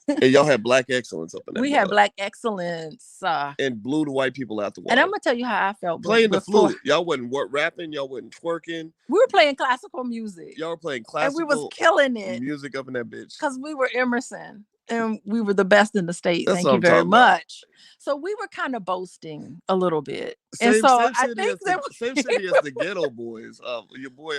And y'all had Black excellence up in there. We had Black excellence. And blew the white people out the water. And I'm going to tell you how I felt. Playing the flute. Y'all wasn't rapping. Y'all wasn't twerking. We were playing classical music. Y'all were playing classical. And we was killing it. Music up in that bitch. Because we were Emerson. And we were the best in the state. That's Thank you very much. So we were kind of boasting a little bit. Same city as the Ghetto Boys. Your boy,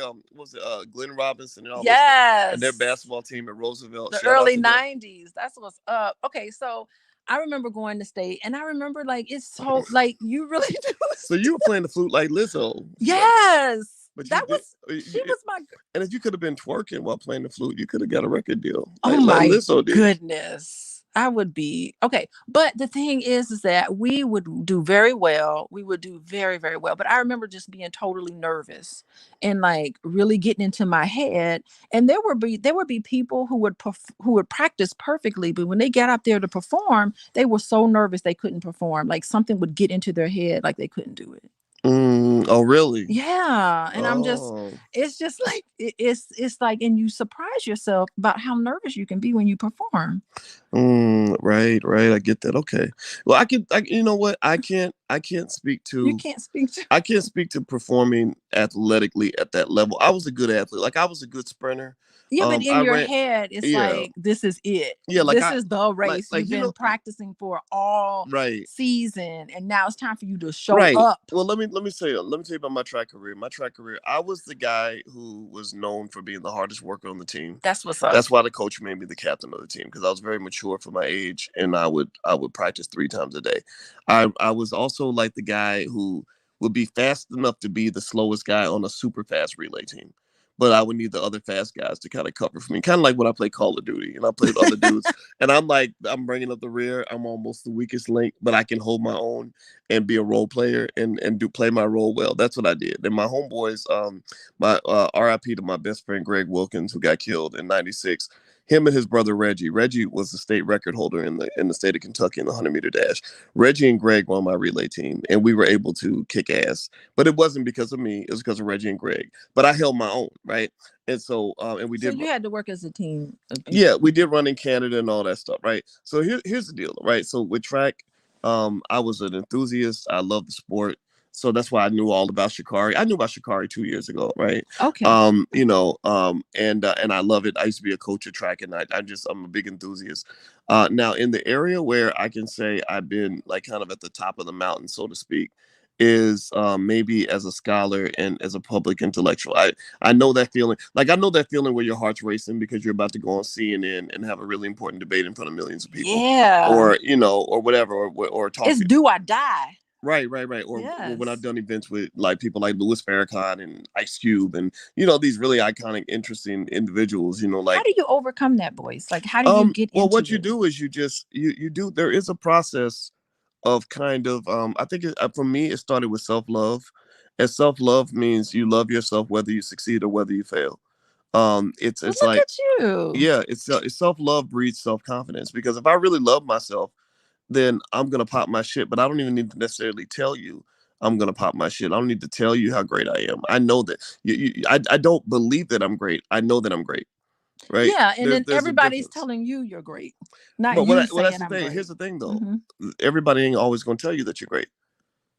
Glenn Robinson and all yes. And their basketball team at Roosevelt. The early 90s. That's what's up. Okay, so I remember going to state, and I remember it's so you really do. So you were playing the flute like Lizzo. Yes. But she was my. And if you could have been twerking while playing the flute, you could have got a record deal. Oh my goodness, I would be okay. But the thing is that we would do very well. We would do very, very well. But I remember just being totally nervous and really getting into my head. And there would be people who would practice perfectly, but when they got up there to perform, they were so nervous they couldn't perform. Like something would get into their head, like they couldn't do it. Oh, really? Yeah. And it's just it's like, and you surprise yourself about how nervous you can be when you perform. Right. I get that. Okay. Well, you know what? I can't speak to. You can't speak to. I can't speak to performing athletically at that level. I was a good athlete. Like, I was a good sprinter. Yeah, but in your head, it's like, this is it. Yeah, this is the race. You've been practicing for all season, and now it's time for you to show up. Well, let me tell you about my track career. I was the guy who was known for being the hardest worker on the team. That's what's up. That's why the coach made me the captain of the team, because I was very mature for my age, and I would practice 3 times a day. I was also like the guy who would be fast enough to be the slowest guy on a super fast relay team. But I would need the other fast guys to kind of cover for me. Kind of like when I play Call of Duty and I play with other dudes. And I'm bringing up the rear. I'm almost the weakest link, but I can hold my own and be a role player and play my role well. That's what I did. And my homeboys, my RIP to my best friend, Greg Wilkins, who got killed in 96. Him and his brother Reggie. Reggie was the state record holder in the state of Kentucky in the 100-meter dash. Reggie and Greg were on my relay team, and we were able to kick ass. But it wasn't because of me; it was because of Reggie and Greg. But I held my own, right? And so, and we So did. you had to work as a team of Yeah, people. we did run in Canada and all that stuff, right? So here's the deal, right? So with track, I was an enthusiast. I love the sport. So that's why I knew all about Sha'Carri. I knew about Sha'Carri 2 years ago, right? Okay. And I love it. I used to be a coach of track, and I'm a big enthusiast. Now in the area where I can say I've been like kind of at the top of the mountain, so to speak, is maybe as a scholar and as a public intellectual. I know that feeling. Like I know that feeling where your heart's racing because you're about to go on CNN and have a really important debate in front of millions of people, Yeah. or or whatever, or talk. It's do or die. Right. Or when I've Yes. done events with like people like Louis Farrakhan and Ice Cube and these really iconic, interesting individuals. How Like do you overcome that, boys? Like, how do you get well, into what you it? do is you do. There is a process of kind of I think for me it started with self-love, and self-love means you love yourself whether you succeed or whether you fail. Well, It's look like, at you. yeah, it's self-love breeds self-confidence, because if I really love myself, then I'm gonna pop my shit. But I don't even need to necessarily tell you I'm gonna pop my shit. I don't need to tell you how great I am. I know that I don't believe that I'm great. I know that I'm great, right? Yeah, and then There's a everybody's difference. telling you you're great, not But you that's saying the I'm thing. Here's great. the thing though. Hmm. Everybody ain't always gonna tell you that you're great.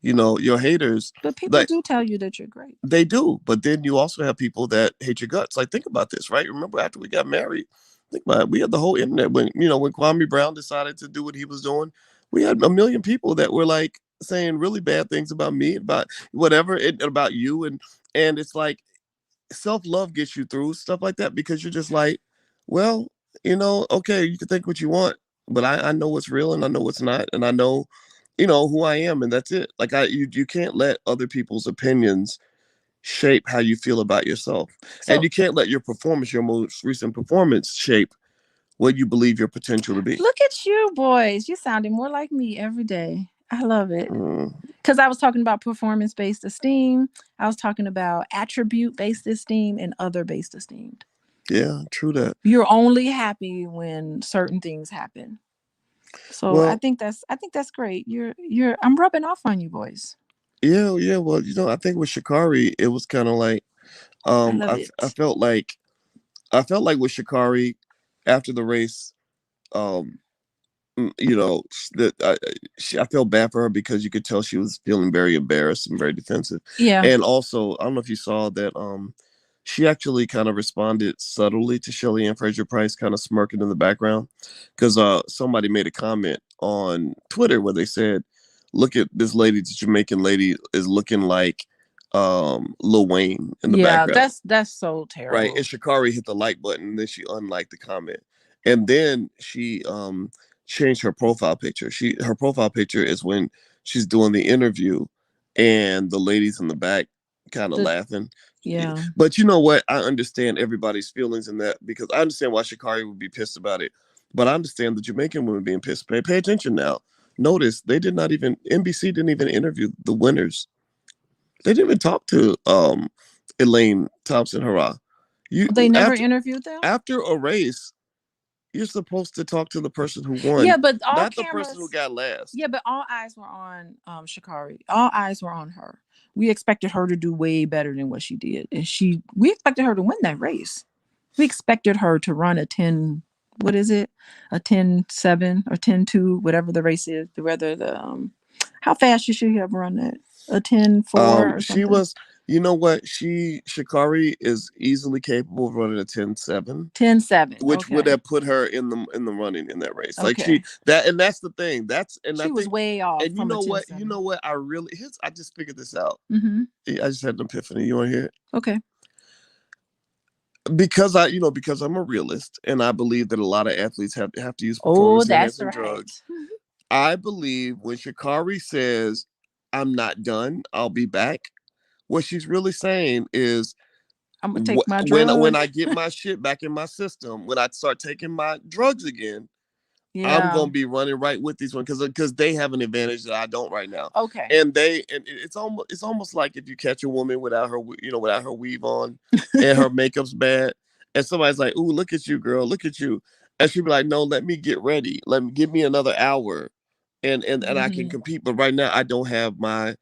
Your haters, But people like, do tell you that you're great. they do. But then you also have people that hate your guts. Like, think about this, right? Remember after we got married, think about it. We had the whole internet when Kwame Brown decided to do what he was doing. We had a million people that were like saying really bad things about me, about whatever, about you, and it's like self-love gets you through stuff like that, because you're just like, well, okay, you can think what you want, but I know what's real and I know what's not, and I know who I am, and that's it. Like you can't let other people's opinions shape how you feel about yourself, and So you can't let your most recent performance shape what you believe your potential to be. look at you, boys. You sounding more like me every day. I love it. Mm, Because I was talking about performance based esteem. I was talking about attribute based esteem and other based esteem. yeah, true that. You're only happy when certain things happen. So Well, I think that's great. I'm rubbing off on you boys. yeah. Well, I think with Sha'Carri, it was kind of like, I love I it. felt like with Sha'Carri after the race, um, that I felt bad for her because you could tell she was feeling very embarrassed and very defensive. Yeah. And also, I don't know if you saw that she actually kind of responded subtly to Shelly Ann Fraser Price, kind of smirking in the background, because somebody made a comment on Twitter where they said, "Look at this lady, this Jamaican lady is looking like Lil Wayne in the Yeah, background." that's so Right. And terrible. Sha'Carri hit the like button, and then she unliked the comment. And then she changed her profile picture. Her profile picture is when she's doing the interview and the ladies in the back kind of The laughing. yeah. But you know what? I understand everybody's feelings in that, because I understand why Sha'Carri would be pissed about it. But I understand the Jamaican women being pissed. Pay attention now. Notice they did not even NBC didn't even interview the winners. They didn't even talk to Elaine Thompson Hurrah. You They never interviewed them? after a race, you're supposed to talk to the person who won, Yeah, but all not the person who cameras got last. yeah, but all eyes were on Sha'Carri. All eyes were on her. We expected her to do way better than what she did. And we expected her to win that race. We expected her to run a 10, what is it? A 10-7 or 10-2, whatever the race is. Whether how fast should she have run that? A 10-4 or She something? was, you know what? Sha'Carri is easily capable of running a 10-7, 10-7. which would Okay. have put her in the running in that race. Like Okay. and that's the thing. I She was think, way off and you from a know what? 10-7. I just figured this out. Mm-hmm. I just had an epiphany. You want to hear it? Okay. Because I'm a realist and I believe that a lot of athletes have to use Oh, performance that's enhancing right. drugs. I believe when Sha'Carri says, "I'm not done, I'll be back," what she's really saying is, I'm gonna take my when drug. I get my shit back in my system, when I start taking my drugs again, I'm Yeah. gonna be running right with these ones, because they have an advantage that I don't right now. Okay. And it's almost like if you catch a woman without her weave on, and her makeup's bad, and somebody's like, "Ooh, look at you, girl, look at you," and she'd be like, "No, let me get ready. Give me another hour, and I can Hmm. compete. But right now, I don't have my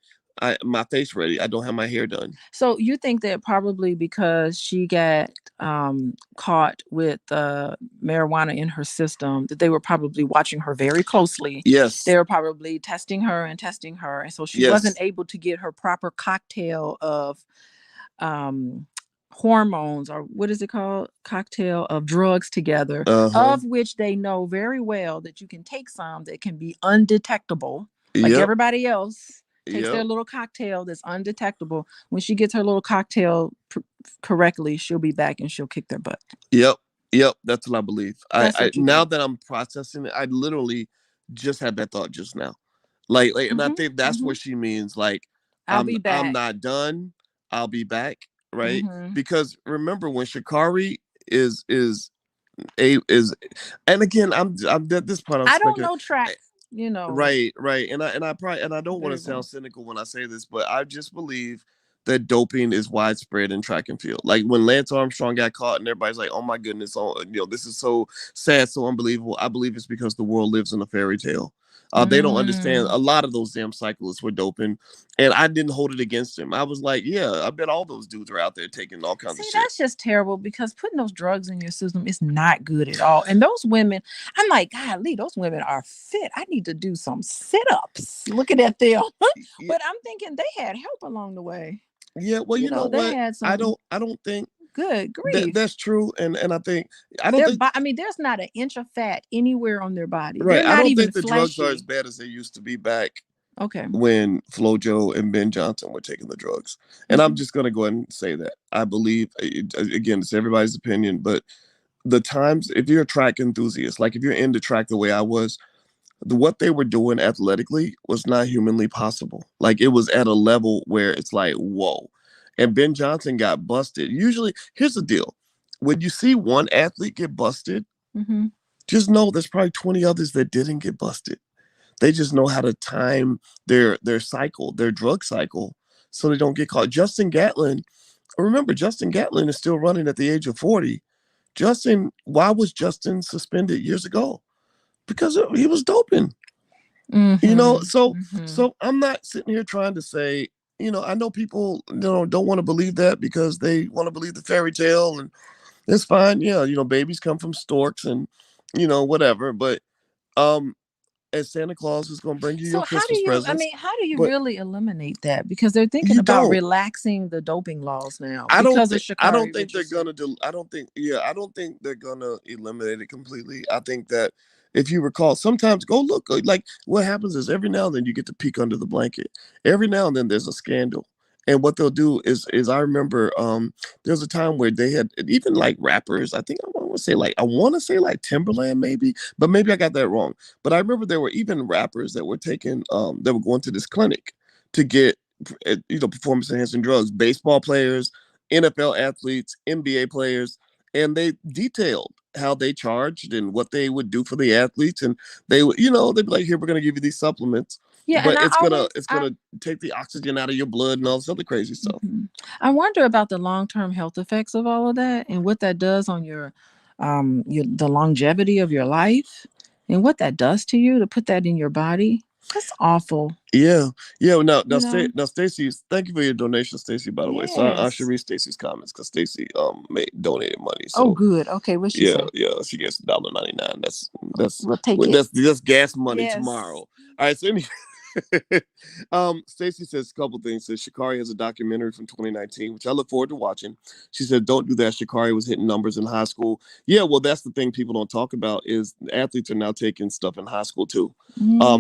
face ready. I don't have my hair done." So you think that probably because she got caught with marijuana in her system, that they were probably watching her very closely. They Yes, were probably testing her, and so she wasn't yes, able to get her proper cocktail of um hormones, or what is it called, cocktail of drugs together, uh huh, of which they know very well that you can take some that can be undetectable, like yep, everybody else takes their yep. little cocktail that's undetectable. When she gets her little cocktail correctly, she'll be back and she'll kick their butt. Yep. Yep. That's what I believe. That's I what you now think. that I'm processing it, I literally just had that thought just now. And I Hmm. think that's Hmm. what she means. Like, I'll be I'm back. not done. I'll be back. Right. Hmm. Because remember when Sha'Carri is is, and again, I'm at this point I'm I don't speculating. know track, you know, Right, right. And I don't want to very sound well. cynical when I say this, but I just believe that doping is widespread in track and field. Like when Lance Armstrong got caught and everybody's like, "Oh my goodness, oh, this is so sad, so unbelievable." I believe it's because the world lives in a fairy tale. They don't understand. Mm. A lot of those damn cyclists were doping, and I didn't hold it against him. I was like, "Yeah, I bet all those dudes are out there taking all kinds of See, shit." that's just terrible because putting those drugs in your system is not good at all. And those women, I'm like, golly, those women are fit. I need to do some sit ups looking at them. Yeah, But I'm thinking they had help along the way. yeah. Well, You you know know, they what? had I some don't. I don't think good grief. that's true, and I don't think I mean, there's not an inch of fat anywhere on their body. right. They're I not don't even think the drugs are as fleshy. bad as they used to be back Okay. when Flojo and Ben Johnson were taking the drugs. And I'm Hmm. just going to go ahead and say that. I believe, again, it's everybody's opinion, but the times, if you're a track enthusiast, like if you're into track the way I was, what they were doing athletically was not humanly possible. Like it was at a level where it's like, whoa. And Ben Johnson got busted. Usually, here's the deal: when you see one athlete get busted, Hmm. just know there's probably 20 others that didn't get busted. They just know how to time their cycle, their drug cycle, so they don't get caught. Justin Gatlin, remember, Justin Gatlin is still running at the age of 40. Why was Justin suspended years ago? Because he was doping. Hmm. So Hmm. I'm not sitting here trying to say, I know people, don't want to believe that because they want to believe the fairy tale, and it's fine. Yeah, babies come from storks and whatever. But um and Santa Claus is going to bring you So your how do Christmas you, I presents, mean, how do you but really eliminate that? Because they're thinking you about don't. relaxing the doping laws now I don't because of think. I don't Sha'Carri think they're Richardson. gonna do. I don't think. Yeah, I don't think they're gonna eliminate it completely. I think that if you recall, sometimes go look. Like what happens is every now and then you get to peek under the blanket. Every now and then there's a scandal, and what they'll do is I remember there's a time where they had even like rappers. I want to say like Timberland maybe, but maybe I got that wrong. But I remember there were even rappers that were taking that were going to this clinic to get performance enhancing drugs. Baseball players, NFL athletes, NBA players, and they detailed how they charged and what they would do for the athletes, and they would, they'd be like, "Here, we're gonna give you these supplements, Yeah, and but I always it's gonna take the oxygen out of your blood and all this other crazy stuff." mhm. I wonder about the long-term health effects of all of that and what that does on your the longevity of your life and what that does to you to put that in your body. That's awful, Yeah, yeah. you know. Now, Stacy, thank you for your donation, Stacy. By the way, so I should Yes. read Stacy's comments because Stacy donated money. Oh, So good. Okay, what she yeah, say? yeah, she gets $1.99. That's We'll take it. that's gas money tomorrow. Yes. All right, so Stacy says a couple things. Says Sha'Carri has a documentary from 2019, which I look forward to watching. She said, "Don't do that." Sha'Carri was hitting numbers in high school. Yeah, well, that's the thing people don't talk about is athletes are now taking stuff in high school too.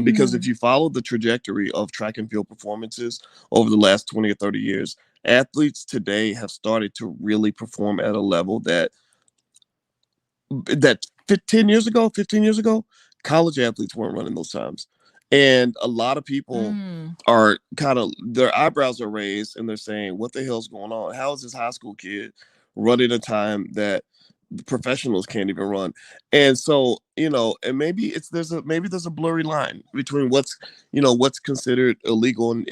Because if Mm. you follow the trajectory of track and field performances over the last 20 or 30 years, athletes today have started to really perform at a level that 15 years ago, college athletes weren't running those times. And a lot of people Mm. are kind of, their eyebrows are raised and they're saying, what the hell's going on? How is this high school kid running a time that professionals can't even run. And so, and maybe there's a blurry line between what's considered illegal and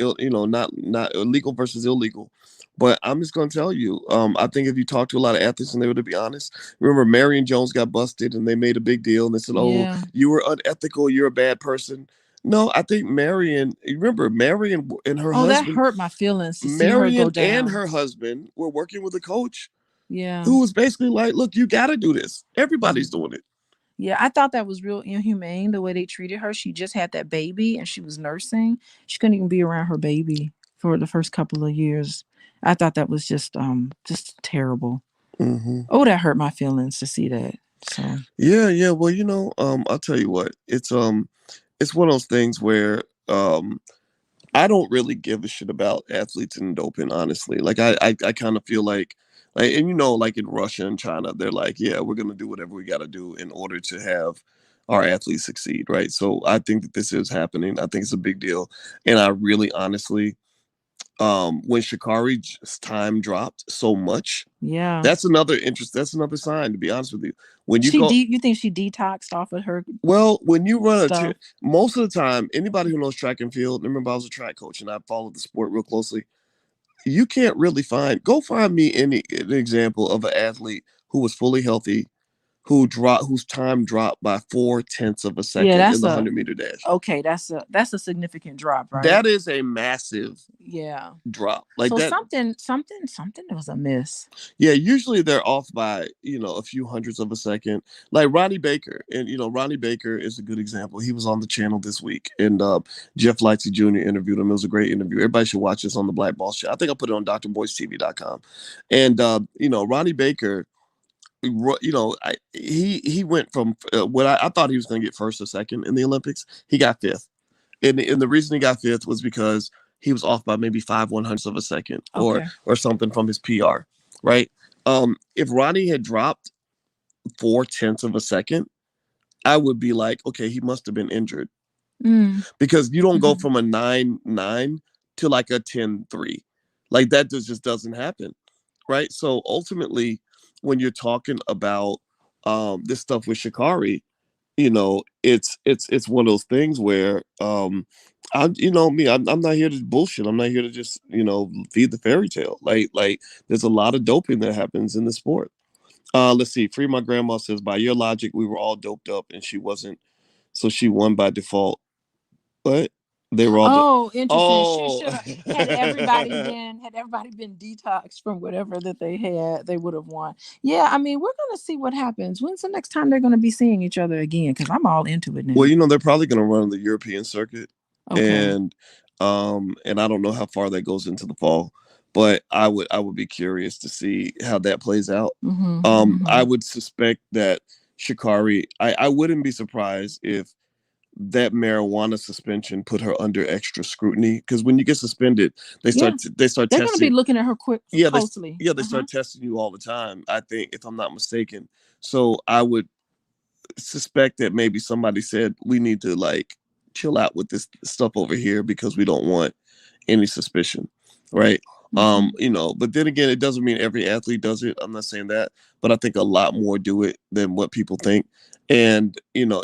not illegal versus illegal. But I'm just going to tell you, I think if you talk to a lot of athletes and they were to be honest, remember Marion Jones got busted and they made a big deal and they said, "Oh, Yeah. you were unethical, you're a bad person." No, I think Marion, remember Marion and her Oh, that husband, hurt my feelings to see her go Marion and down. her husband were working with a coach Yeah. who was basically like, "Look, you got to do this. Mm. Everybody's doing it." Yeah, I thought that was real inhumane the way they treated her. She just had that baby and she was nursing. She couldn't even be around her baby for the first couple of years. I thought that was just terrible. Hmm. Oh, that hurt my feelings to see that. So, Yeah, yeah. Well, I'll tell you what. It's one of those things where I don't really give a shit about athletes and doping, honestly. Like I kind of feel like, and like in Russia and China, they're like, yeah, we're gonna do whatever we got to do in order to have our athletes succeed, right? So I think that this is happening. I think it's a big deal, and I really honestly, when Sha'Carri's time dropped so much, yeah. that's another sign, to be honest with you. When you go, You think she detoxed off of her well, when you run stuff? most of the time, anybody who knows track and field, remember I was a track coach and I followed the sport real closely. You can't really go find me an example of an athlete who was fully healthy, whose time dropped by 4/10 of a Yeah, second in the 100-meter dash. okay, that's a significant drop, right? That is a massive Yeah. drop. Like So that. something was amiss. Yeah, usually they're off by, a few hundredths of a second. Like Ronnie Baker. And Ronnie Baker is a good example. He was on the channel this week and Jeff Lightsey Jr. interviewed him. It was a great interview. Everybody should watch this on the Black Ball Show. I think I put it on drboystv.com. And Ronnie Baker, he went from what I thought he was going to get first or second in the Olympics. He got fifth. And the reason he got fifth was because he was off by maybe 5/100ths of a second Okay. or something from his PR, right? If Ronnie had dropped 4/10 of a second, I would be like, okay, he must have been injured Mm. because you don't go Mhm. from a 9-9 to like a 10-3. Like that just doesn't happen, right? So ultimately, when you're talking about this stuff with Sha'Carri, it's one of those things where I'm not here to bullshit. I'm not here to just feed the fairy tale. Like there's a lot of doping that happens in the sport. Let's see. Free my grandma says, by your logic, we were all doped up and she wasn't, so she won by default. But they were all. Oh, interesting. Oh. Should have had everybody been detoxed from whatever that they had, they would have won. Yeah, I mean, we're gonna see what happens. When's the next time they're gonna be seeing each other again? Because I'm all into it Well, now. they're probably going to run the European circuit, Okay. and and I don't know how far that goes into the fall, but I would be curious to see how that plays out. Mm-hmm. I Mm-hmm. would suspect that Sha'Carri. I wouldn't be surprised if that marijuana suspension put her under extra scrutiny because when you get suspended, Yeah, they start they're gonna be testing. looking at her quick Yeah, closely. they Uh-huh. start testing you all the time. I think, if I'm not mistaken. So I would suspect that maybe somebody said we need to like chill out with this stuff over here because we don't want any suspicion, right? Mm-hmm. But then again, it doesn't mean every athlete does it. I'm not saying that, but I think a lot more do it than what people think. And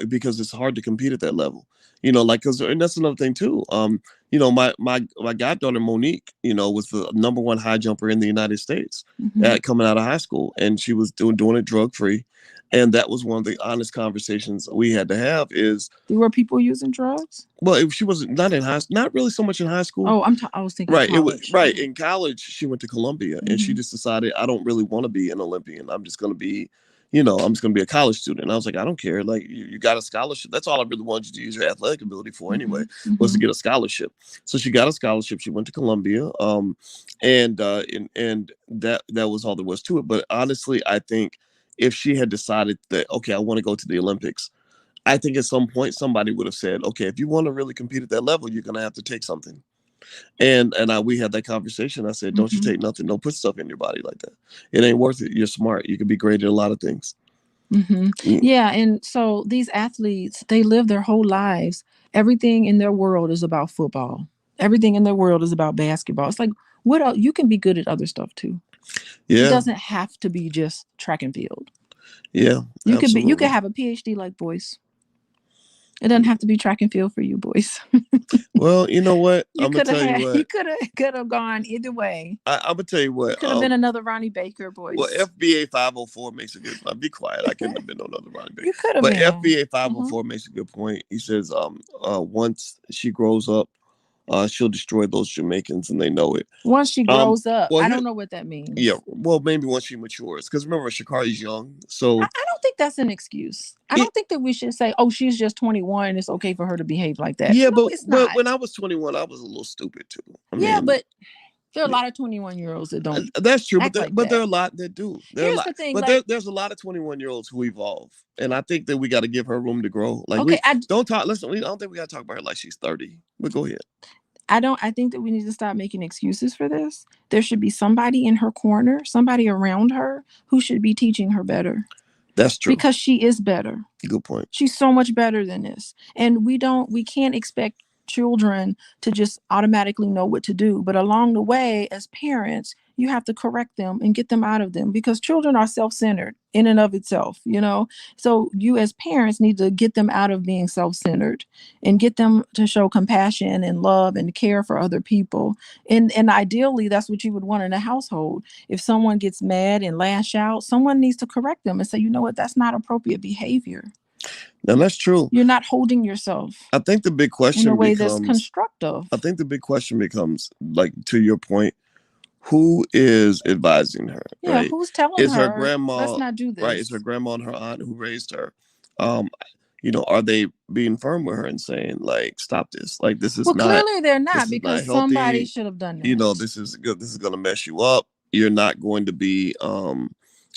because it's hard to compete at that level. Like, and that's another thing too. My goddaughter Monique, was the number one high jumper in the United States Mm-hmm. coming out of high school, and she was doing it drug free. And that was one of the honest conversations we had to have. Is There were people using drugs. well, if she was not in high, not really so much in high school. Oh, I was thinking Right. It was college. right in college. She went to Columbia, and she Mm-hmm. just decided, I don't really want to be an Olympian. I'm just going to be, I'm just going to be a college student. And I was like, I don't care. Like you got a scholarship. That's all I really wanted you to use your athletic ability for Mm-hmm. anyway, was to Mm-hmm. get a scholarship. So she got a scholarship. She went to Columbia. And that was all there was to it. But honestly, I think if she had decided that, okay, I want to go to the Olympics, I think at some point somebody would have said, okay, if you want to really compete at that level, you're going to have to take something. And we had that conversation. I said, don't you Mm-hmm. take nothing. Don't put stuff in your body like that. It ain't worth it. You're smart. You can be great at a lot of things. Mm-hmm. Mm. Yeah, and so these athletes, they live their whole lives. Everything in their world is about football. Everything in their world is about basketball. It's like, what else? You can be good at other stuff too. It Yeah. doesn't have to be just track and field. Yeah, You could absolutely. have a PhD like Boyce. It doesn't have to be track and field for you, Boyce. Well, you know what? You I'm gonna could have tell you had. You what. could have gone either way. I'm gonna tell you You what. could have been another Ronnie Baker, Well, Boyce. FBA 504 makes a good. Be quiet. I couldn't have been no other Ronnie Baker. You could have But been. FBA Hmm. 504 makes a good point. He says, once she grows up, she'll destroy those Jamaicans, and they know it. Once she Um, grows up, well, I here, don't know what that yeah. means. Well, maybe once she matures, because remember, Sha'Carri's young, I, so I don't think that's an excuse. I it. don't think that we should say, "Oh, she's just 21. It's okay for her to behave like that." Yeah, No, it's but when not. I was 21, I was a little stupid too. I Yeah, mean, but there are a lot of 21-year-olds that don't that's true, act like but there that. are a lot that do. There are a Here's lot, the thing, but like, there's a lot of 21-year-olds who evolve, and I think that we got to give her room to grow. Like okay, we don't talk. Listen, I don't think we got to talk about her like she's 30. But go ahead. I think that we need to stop making excuses for this. There should be somebody in her corner, somebody around her who should be teaching her better That's true. because she is better. Good point. She's so much better than this. And we can't expect children to just automatically know what to do. But along the way, as parents, you have to correct them and get them out of them because children are self-centered in and of itself, you know. So you as parents need to get them out of being self-centered and get them to show compassion and love and care for other people. And ideally that's what you would want in a household. If someone gets mad and lash out, someone needs to correct them and say, you know what, that's not appropriate behavior. Now that's true. You're not holding yourself I think the big in a question way that's becomes. constructive. I think the big question becomes, like to your point, who is advising her, Yeah, right? who's telling Is her her, let's grandma, not do right? Is her this? grandma and her aunt who raised her? Um, are they being firm with her and saying like, stop this? Like Well, clearly they're not because somebody healthy. should have done that. This is good. This is gonna mess you up. You're not going to be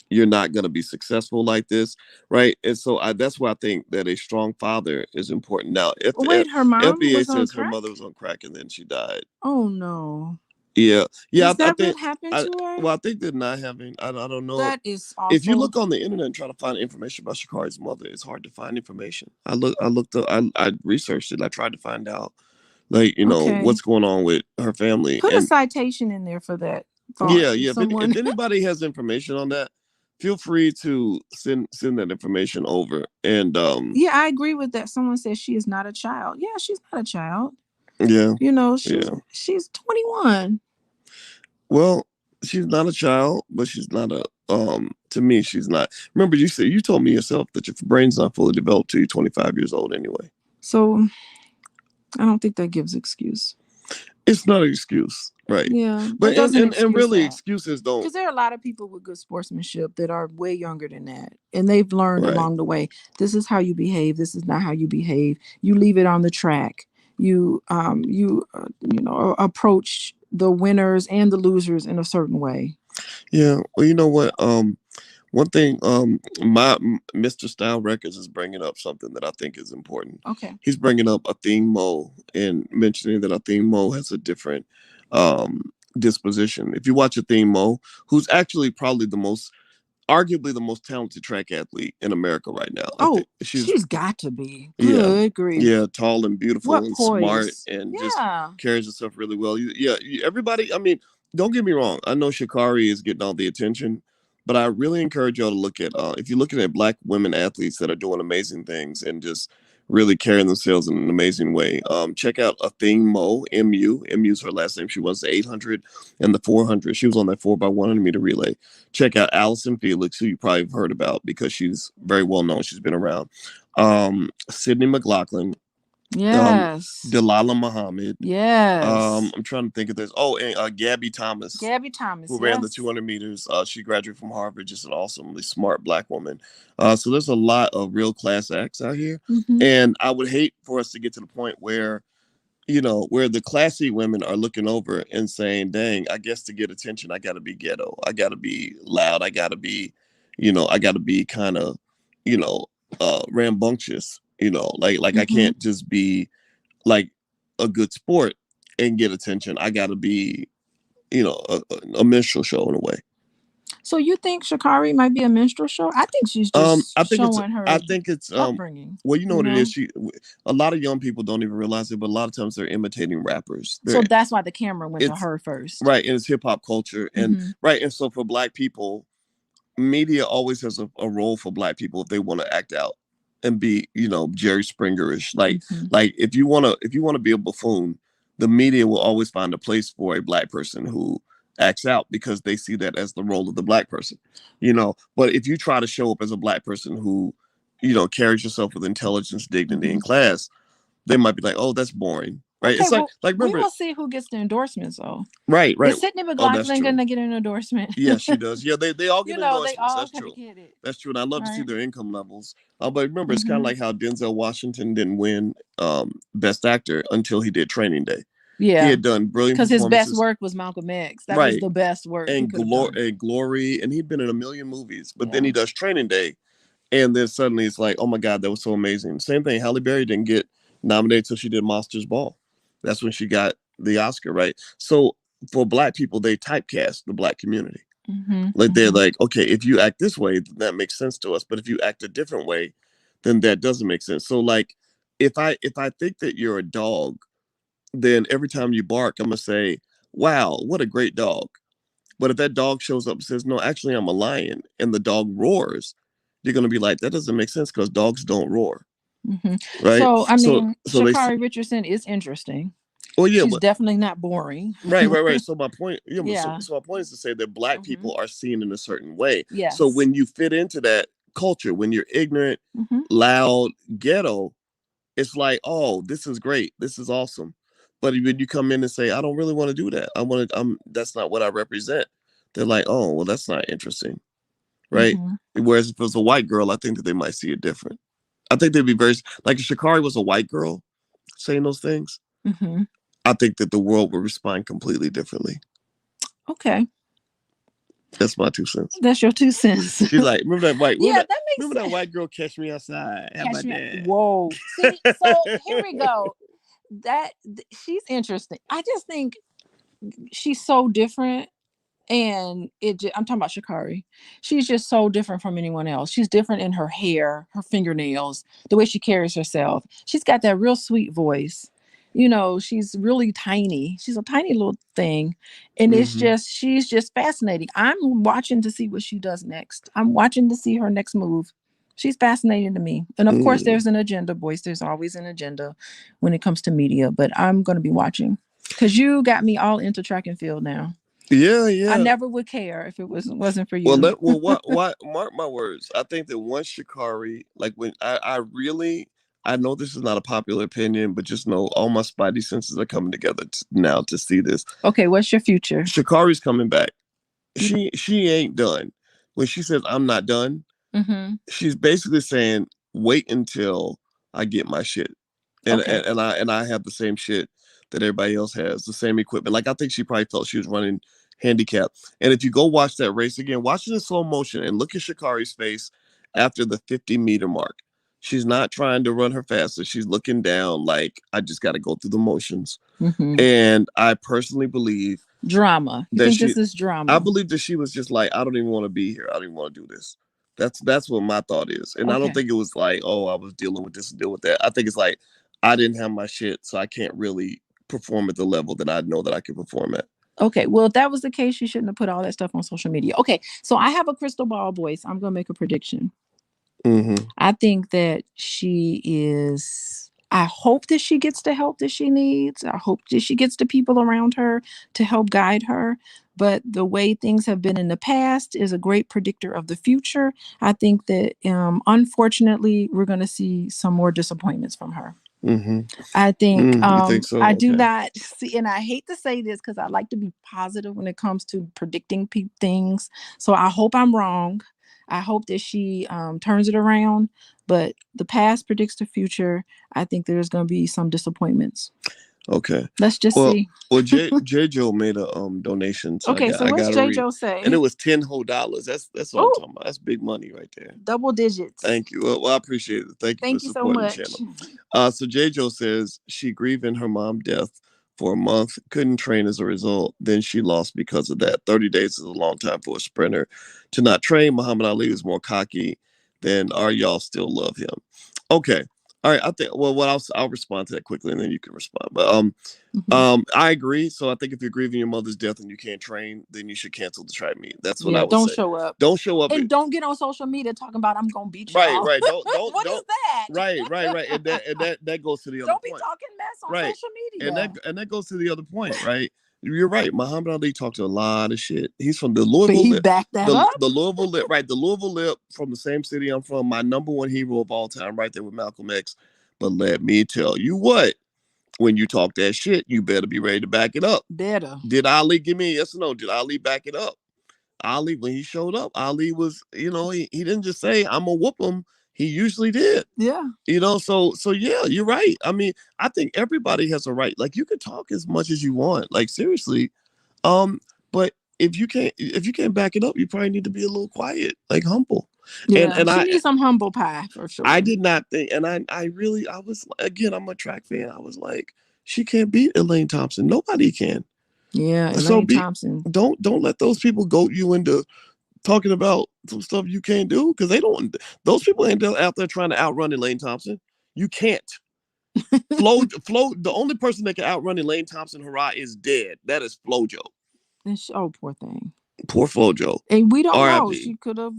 you're not going to be successful like this, right? And so that's why I think that a strong father is important. Now, if Wait, her mom FBA was on says her crack? mother was on crack and then she died. Oh no. Yeah, yeah. Is I that think. what happened to her? Well, I think they're not having. I don't know. That is If you awful. look on the internet and try to find information about Sha'Carri's mother, it's hard to find information. I looked up. I researched it. I tried to find out, like Okay. what's going on with her family. Put a And citation in there for that thought. yeah, If yeah. someone If anybody has information on that, feel free to send that information over. And Yeah, I agree with that. Someone says she is not a child. Yeah, she's not a child. yeah, You know, yeah. she's 21. Well, she's not a child, but she's not a to me she's not. Remember you told me yourself that your brain's not fully developed till you're 25 years old anyway. So I don't think that gives excuse. It's not an excuse, right? Yeah, But that doesn't and excuse really that. excuses don't. Because there are a lot of people with good sportsmanship that are way younger than that. And they've learned Right. along the way, this is how you behave. This is not how you behave. You leave it on the track. Approach the winners and the losers in a certain way. Yeah. Well, you know what? One thing, my Mr. Style Records is bringing up something that I think is important. Okay. He's bringing up a theme mo and mentioning that a theme mo has a different disposition. If you watch a theme mo, who's actually probably arguably the most talented track athlete in America right now. I Oh, think she's she's got to be. yeah, Good grief. yeah, tall and beautiful What and smart poise. and just Yeah. carries herself really well. Everybody. I mean, don't get me wrong. I know Sha'Carri is getting all the attention, but I really encourage y'all to look at if you're looking at Black women athletes that are doing amazing things and just really carrying themselves in an amazing way. Check out Athing Mo, Mu's her last name. She was the 800 and the 400. She was on that 4x100 meter relay. Check out Allison Felix, who you probably have heard about because she's very well known. She's been around. Sydney McLaughlin, Yes. Delilah Muhammad. Yes. I'm trying to think of this. Oh, and Gabby Thomas, Gabby Thomas. who ran the Yes. 200 meters. She graduated from Harvard, just an awesomely smart Black woman. So there's a lot of real class acts out here. Mm-hmm. And I would hate for us to get to the point where, where the classy women are looking over and saying, dang, I guess to get attention, I got to be ghetto. I got to be loud. I got to be, I got to be kind of, you know, rambunctious, like I Mm-hmm. can't just be like a good sport and get attention. I got to be, a minstrel show in a way. So you think Sha'Carri might be a minstrel show? I think she's just showing I her think it's upbringing. well, you know You what it know? is. A lot of young people don't even realize it, but a lot of times they're imitating rappers. So that's why the camera went to It's her first. right, and it's hip hop culture, and Mm-hmm. right, and so for Black people, media always has a role for black people if they want to act out and be, Jerry Springerish. Mhm. Like if you want to be a buffoon, the media will always find a place for a black person who acts out because they see that as the role of the black person. But if you try to show up as a black person who, carries yourself with intelligence, dignity, Mhm. and class, they might be like, "Oh, that's boring." Right? Okay, It's like well, we remember, will see who gets the endorsements, though. right. Is Sydney Oh, that's McLaughlin true. gonna get an endorsement? Yeah, she does. Yeah, they all get They endorsements. all That's gotta true. get it, That's true. And I love to see right? their income levels. But remember, it's kind of Hmm. like how Denzel Washington didn't win Best Actor until he did Training Day. He Yeah, had done brilliant because his best performances, work was Malcolm X. That was right? the best work he And could have done. glory, and he'd been in a million movies. But then Yeah. he does Training Day, and then suddenly it's like, oh my God, that was so amazing. Same thing. Halle Berry didn't get nominated until she did Monsters Ball. That's when she got the Oscar, right? So for black people, they typecast the black community. Hmm. Like they're Hmm. like, okay, if you act this way, then that makes sense to us. But if you act a different way, then that doesn't make sense. So like, if I think that you're a dog, then every time you bark, I'm gonna say, "Wow, what a great dog." But if that dog shows up and says, "No, actually, I'm a lion," and the dog roars, you're gonna be like, "That doesn't make sense because dogs don't roar, Hmm. right?" So, I So, mean, so they, Sha'Carri Richardson is interesting. oh yeah, She's but definitely not boring. right. So my point, so, Yeah. so my point is to say that black Hmm. people are seen in a certain way. So Yes. when you fit into that culture, when you're ignorant, Hmm. loud, ghetto, it's like, oh, this is great, this is awesome. But when you come in and say, I don't really want to do that, that's not what I represent. They're like, oh, well, that's not interesting, right? Hmm. Whereas if it was a white girl, I think that they might see it different. I think they'd be very like if Sha'Carri was a white girl saying those things. Hmm. I think that the world would respond completely differently. Okay. That's my 2 cents. That's your 2 cents. She's like, remember that white, Yeah, that makes remember that white girl catch me outside? How catch about me. that? Whoa. See, so here we go. She's interesting. I just think she's so different. And I'm talking about Sha'Carri. She's just so different from anyone else. She's different in her hair, her fingernails, the way she carries herself. She's got that real sweet voice. She's really tiny. She's a tiny little thing. And Mm-hmm. she's just fascinating. I'm watching to see what she does next. I'm watching to see her next move. She's fascinating to me. And of course, Mm. there's an agenda, boys. There's always an agenda when it comes to media, but I'm going to be watching because you got me all into track and field now. Yeah, I yeah. never would care if it wasn't for Well, you. what? Mark my words. I think that once Shikari, like when I know this is not a popular opinion, but just know all my spidey senses are coming together now to see this. Okay, what's your future? Shikari's coming back. You. She ain't done. When she says I'm not done, Mm-hmm. she's basically saying wait until I get my shit, and Okay. and, and I have the same shit that everybody else has, the same equipment. Like I think she probably felt she was running handicap. And if you go watch that race again, watch it in slow motion and look at Shikari's face after the 50-meter mark. She's not trying to run her faster. She's looking down like I just got to go through the motions. Mm-hmm. And I personally believe Drama. You that think she this is I drama? believe that she was just like, I don't even want to be here. I don't even want to do this. That's what my thought is. And I don't Okay. think it was like, oh, I was dealing with this and deal with that. I think it's like I didn't have my shit, so I can't really perform at the level that I know that I can perform at. Okay. Well, if that was the case, you shouldn't have put all that stuff on social media. Okay. So I have a crystal ball, boys. I'm gonna make a prediction. Mm-hmm. I think that she is. I hope that she gets the help that she needs. I hope that she gets the people around her to help guide her. But the way things have been in the past is a great predictor of the future. I think that, unfortunately, we're going to see some more disappointments from her. Mm-hmm. I think You think so? I do Okay. not see, and I hate to say this because I like to be positive when it comes to predicting things. So I hope I'm wrong. I hope that she turns it around. But the past predicts the future. I think there's going to be some disappointments. Okay. Let's just Well, see. J Joe made a donation, so Okay, so I what's got to J. read, Joe and it say? was $10 whole. That's what I'm Oh, talking about. That's big money right there. double digits. Thank you. Well, I appreciate it. Thank you for Thank you so supporting the much. channel. So J Joe says she grieving her mom death for a month, couldn't train as a result. Then she lost because of that. 30 days is a long time for a sprinter to not train. Muhammad Ali is more cocky than are y'all still love him. Okay. All right, I think. Well, what I'll respond to that quickly, and then you can respond. But Mhm. I agree. So I think if you're grieving your mother's death and you can't train, then you should cancel the tribe meet. That's what I Yeah, would don't say. show up. Don't show up. And don't get on social media talking about I'm gonna beat Right, y'all. right. What is Don't. that? Right. And that goes to the other Don't be point. talking mess on Right, social and media. that goes to the other point. Right, you're right. Muhammad Ali talked a lot of shit. He's from the But Louisville he Lip, backed that up. the Louisville Lip, right? The Louisville Lip from the same city I'm from. My number one hero of all time, right there with Malcolm X. But let me tell you what. When you talk that shit, you better be ready to back it up. Better. Did Ali give me a yes or no? Did Ali back it up? Ali, when he showed up, Ali was, he didn't just say, I'm gonna whoop him. He usually did. Yeah. So yeah, you're right. I mean, I think everybody has a right. Like you can talk as much as you want. Like seriously. Um, but if you can't back it up, you probably need to be a little quiet, like humble. And Yeah. and She I needs some humble pie for I sure. did not think, and I was again, I'm a track fan. I was like, she can't beat Elaine Thompson. Nobody can. Yeah, So Elaine Thompson. don't let those people goat you into talking about some stuff you can't do because they don't. Those people ain't out there trying to outrun Elaine Thompson. You can't. Flo. The only person that can outrun Elaine Thompson, hurrah, is dead. That is FloJo. Oh, poor thing. Poor FloJo. And we don't know. R.I.P. She could have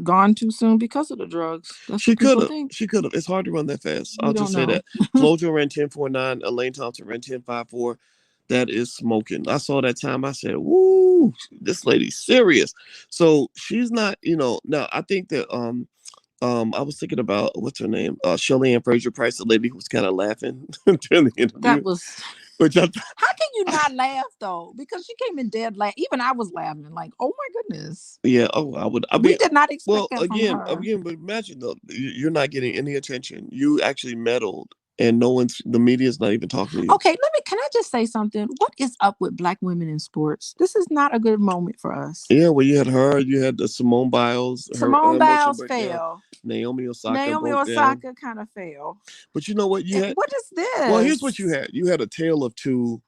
gone too soon because of the drugs. That's She what could people have. think. She could have. It's hard to run that fast. We I'll don't just say know. that. FloJo ran 10.49. Elaine Thompson ran 10.54. That is smoking. I saw that time. I said, "Woo, this lady's serious." So she's not. Now I think that I was thinking about what's her name, Shirley Ann Fraser Price, the lady who was kind of laughing during the interview. That was. Which How can you not laugh though? Because she came in dead laugh. Even I was laughing. Like, oh my goodness. yeah, oh, I would. I We mean, did not expect well, that from again, her. again, but imagine though, you're not getting any attention. You actually meddled, and the media's not even talking to you. Okay, can I just say something? What is up with black women in sports? This is not a good moment for us. Yeah, well, you had her, you had the Simone Biles, her Simone emotional Biles breakdown. fell. Naomi Osaka Naomi broke down. Osaka kind of fell. But you know what? What is Well, here's what you this? had. You had a tale of two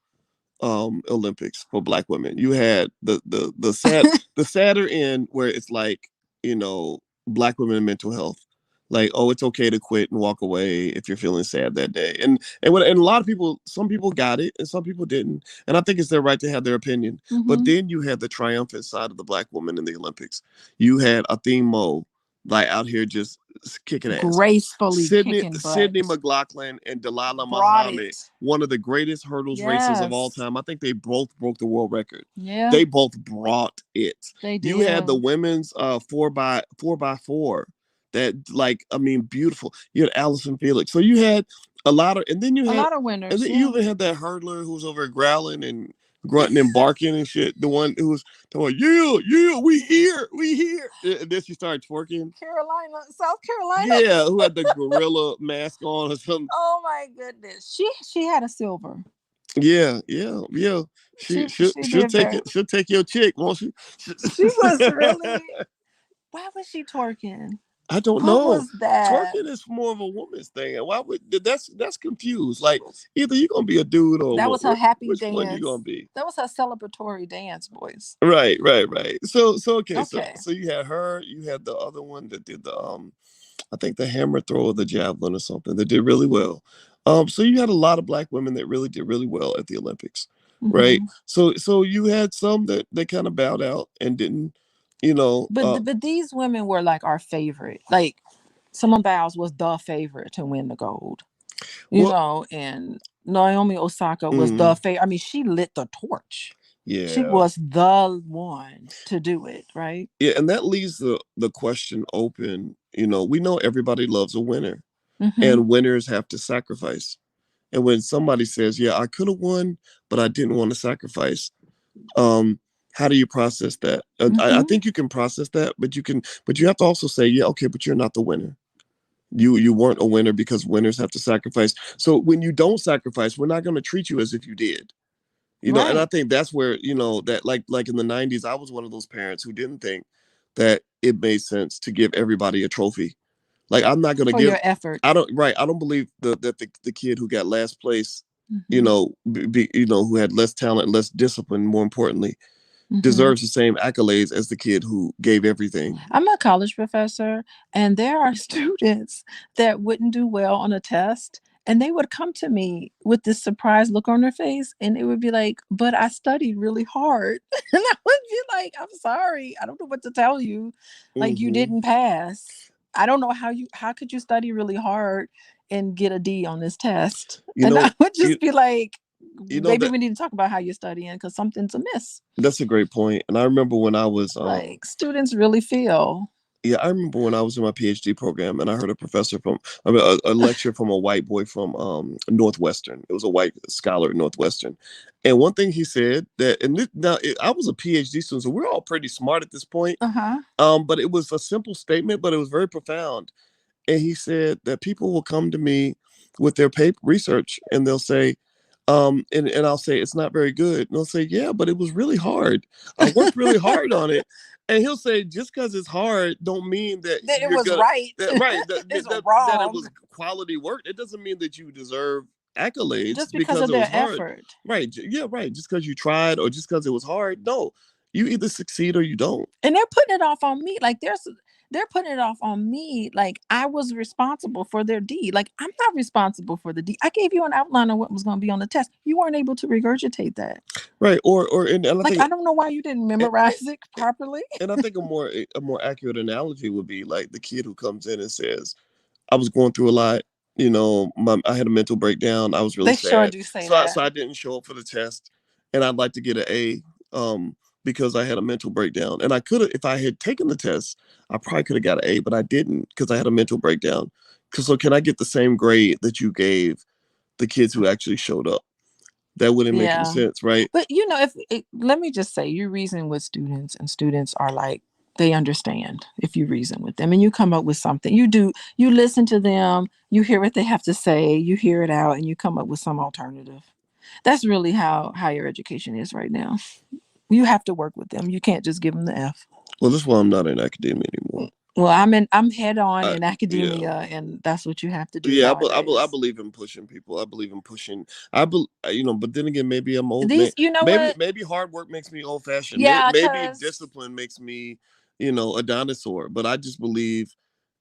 Olympics for black women. You had the sadder end where it's like, black women and mental health. Like, oh, it's okay to quit and walk away if you're feeling sad that day. And a lot of people, some people got it and some people didn't. And I think it's their right to have their opinion. But then you had the triumphant side of the black woman in the Olympics. You had Athene Mo like out here just kicking ass. Gracefully kicking Sydney butt. McLaughlin and Delilah Brought Muhammad, it. one of the greatest hurdles racers of all Yes. time. I think they both broke the world record. Yeah, They both brought it. they You had the did. women's 4x4 that, like, I mean, beautiful. You had Allison Felix. So you had a lot of, and then A lot of winners. you Yeah. even had that hurdler who was over growling and grunting and barking and shit. The one who was talking, yeah, we here. And then she started twerking. Carolina, South Carolina. Yeah, who had the gorilla mask on or something. Oh my goodness. She had a silver. Yeah. She did very. She'll take your chick, won't she? She was really. Why was she twerking? I don't What know. was that? Twerking is more of a woman's thing. And why would that's confused? Like either you're gonna be a dude or That was her happy which dance. one you gonna be? That was her celebratory dance, boys. Right. So okay, Okay. so you had her, you had the other one that did the I think the hammer throw or the javelin or something that did really well. So you had a lot of black women that really did really well at the Olympics, right? Mm-hmm. So you had some that they kind of bowed out and didn't, But these women were like our favorite. Like Simone Biles was the favorite to win the gold. And Naomi Osaka was the favorite. I mean, she lit the torch. Yeah. She was the one to do it, right? Yeah, and that leaves the question open. We know everybody loves a winner, and winners have to sacrifice. And when somebody says, "Yeah, I could have won, but I didn't want to sacrifice," how do you process that? I think you can process that, but you have to also say, "Yeah, okay, but you're not the winner. You weren't a winner because winners have to sacrifice. So when you don't sacrifice, we're not going to treat you as if you did." Right. And I think that's where, that like in the 90s, I was one of those parents who didn't think that it made sense to give everybody a trophy. Like, I'm not going to give your effort. I don't believe that the kid who got last place, who had less talent, less discipline, more importantly, Hmm. deserves the same accolades as the kid who gave everything. I'm a college professor, and there are students that wouldn't do well on a test, and they would come to me with this surprised look on their face, and it would be like, "But I studied really hard." And I would be like, "I'm sorry, I don't know what to tell you. Like, you Hmm. didn't pass. I don't know how could you study really hard and get a D on this test?" You And know, I would you just be like, you know "Maybe that we need to talk about how you're studying because something's amiss." that's a great point. And I remember when I was Like, students really feel. yeah, I remember when I was in my PhD program and I heard a professor from, I mean, a lecture from a white boy from Northwestern. It was a white scholar at Northwestern. And one thing he said that, and I was a PhD student, so we're all pretty smart at this point. Uh-huh. But it was a simple statement, but it was very profound. And he said that people will come to me with their paper research and they'll say, and I'll say it's not very good. And they'll say, yeah, but it was really hard. I worked really hard on it. And he'll say, just because it's hard, don't mean that That it you're was gonna right. It's that it wrong was quality work. It doesn't mean that you deserve accolades just because because of it was their hard. effort. Right? Yeah, right. Just because you tried or just because it was hard. No, you either succeed or you don't. And they're putting it off on me. Like they're putting it off on me. Like I was responsible for their D. Like I'm not responsible for the D. I gave you an outline of what was going to be on the test. You weren't able to regurgitate that. Right. Or and I Like think I don't know why you didn't memorize it properly. and I think a more accurate analogy would be like the kid who comes in and says, "I was going through a lot. I had a mental breakdown. I was really They sure sad, do say so that. I didn't show up for the test, and I'd like to get an A, because I had a mental breakdown. And I could have, if I had taken the test, I probably could have got an A, but I didn't because I had a mental breakdown. So can I get the same grade that you gave the kids who actually showed up? That wouldn't make any Yeah. sense, right? But if let me just say, you reason with students, and students are like, they understand if you reason with them and you come up with something. You listen to them, you hear what they have to say, you hear it out, and you come up with some alternative. That's really how higher education is right now. You have to work with them. You can't just give them the F. Well, that's why I'm not in academia anymore. Well, I'm head on I, in yeah. academia, and that's what you have to do Yeah, I nowadays. believe in pushing people. I believe in pushing. But then again, maybe I'm old. These, you know Maybe what? maybe hard work makes me old fashioned. Yeah, Maybe because discipline makes me, a dinosaur. But I just believe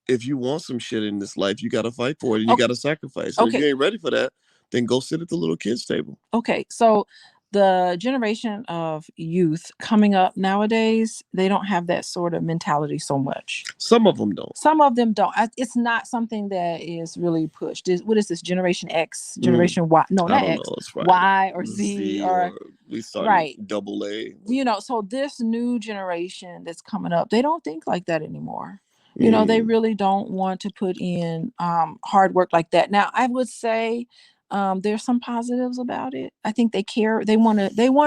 if you want some shit in this life, you got to fight for it and you got okay, to sacrifice. And if okay, you ain't ready for that, then go sit at the little kids table. okay. So the generation of youth coming up nowadays, they don't have that sort of mentality so much. Some of them don't. Some of them don't. It's not something that is really pushed. What is this? Generation X, Mm, Generation Y? No, I not don't X. know. It's right. Y or Z Z or or we starting right. double A. So this new generation that's coming up, they don't think like that anymore. They Mm, really don't want to put in hard work like that. Now I would say there's some positives about it. I think they care. They want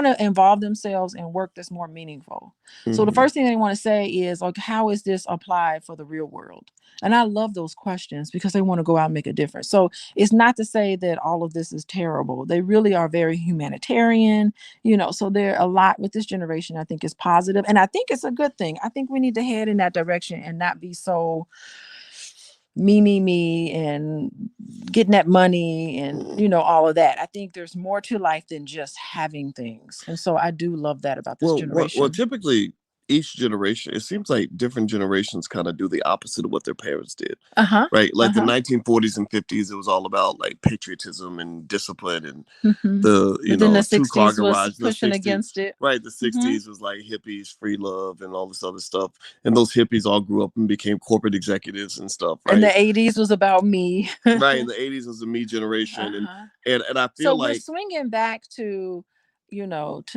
to involve themselves in work that's more meaningful. So the mm-hmm. first thing they want to say is like, how is this applied for the real world? And I love those questions because they want to go out and make a difference. So it's not to say that all of this is terrible. They really are very humanitarian. So there a lot with this generation I think is positive, and I think it's a good thing. I think we need to head in that direction and not be so me and getting that money and Mm. all of that. I think there's more to life than just having things, and so I do love that about this Well, generation. typically each generation, it seems like different generations kind of do the opposite of what their parents did, Uh-huh. right? Like the Uh-huh. 1940s and 50s, it was all about like patriotism and discipline and Hmm. the But then the two-car 60s was garage. In the pushing 60s, against it. right? The Hmm. 60s was like hippies, free love, and all this other stuff. And those hippies all grew up and became corporate executives and stuff, And right? the 80s was about me. Right. In the 80s was the me generation, and Uh-huh. and I So feel we're like. swinging back to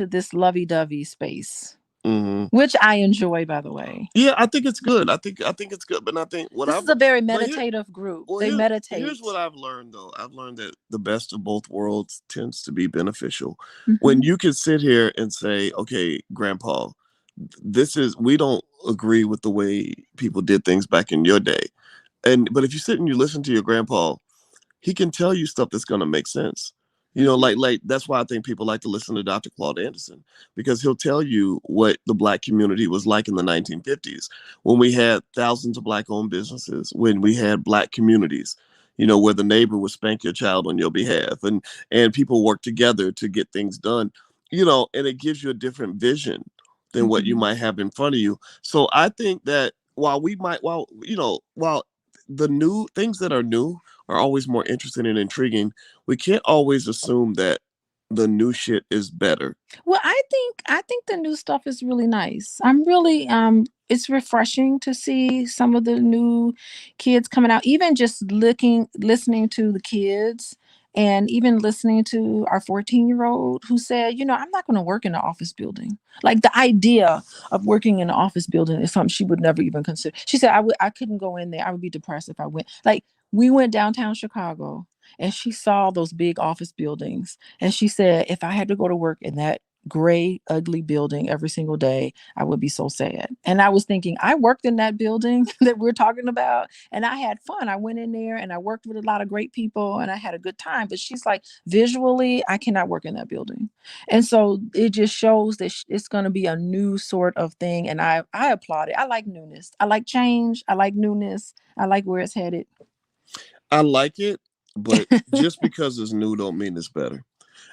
this lovey-dovey space, Mhm. which I enjoy, by the way. Yeah, I think it's good. I think it's good, but I think what This I've is a very but here meditative group. well They here's what meditate. I've learned though. I've learned that the best of both worlds tends to be beneficial. When Hmm. you can sit here and say, "Okay, grandpa, this is we don't agree with the way people did things back in your day." But if you sit and you listen to your grandpa, he can tell you stuff that's gonna make sense. Hmm. Like that's why I think people like to listen to Dr. Claude Anderson because he'll tell you what the black community was like in the 1950s when we had thousands of black-owned businesses, when we had black communities, where the neighbor would spank your child on your behalf, and people work together to get things done, and it gives you a different vision than what you Mhm. might have in front of you. So I think that while the new things that are new are always more interesting and intriguing, we can't always assume that the new shit is better. Well, I think the new stuff is really nice. I'm really it's refreshing to see some of the new kids coming out. Even just listening to the kids and even listening to our 14-year-old who said, I'm not going to work in an office building. Like the idea of working in an office building is something she would never even consider. She said I couldn't go in there. I would be depressed if I went. Like we went downtown Chicago and she saw those big office buildings and she said, if I had to go to work in that gray, ugly building every single day, I would be so sad. And I was thinking, I worked in that building that we're talking about, and I had fun. I went in there and I worked with a lot of great people and I had a good time. But she's like, visually, I cannot work in that building. And so it just shows that it's going to be a new sort of thing. And I applaud it. I like newness. I like change. I like newness. I like where it's headed. I like it, but just because it's new don't mean it's better.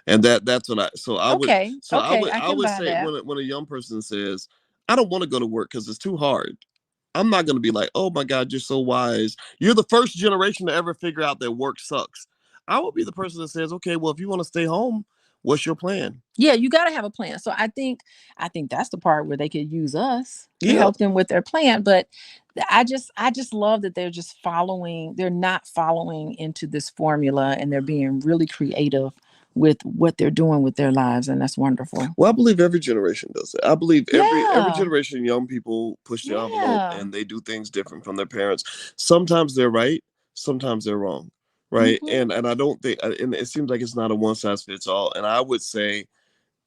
And that's what I so I would Okay. so I Okay. would I I can would buy say that. when a young person says, I don't want to go to work because it's too hard, I'm not going to be like, oh my God, you're so wise. You're the first generation to ever figure out that work sucks. I will be the person that says, okay, well, if you want to stay home, what's your plan? Yeah, you got to have a plan. So I think that's the part where they could use us to Yeah. help them with their plan. But I just love that they're not following into this formula and they're being really creative with what they're doing with their lives, and that's wonderful. Well, I believe every generation does it. I believe every Yeah. generation, young people push the envelope Yeah. and they do things different from their parents. Sometimes they're right, sometimes they're wrong, right? Mhm. And I don't think, and it seems like it's not a one size fits all. And I would say,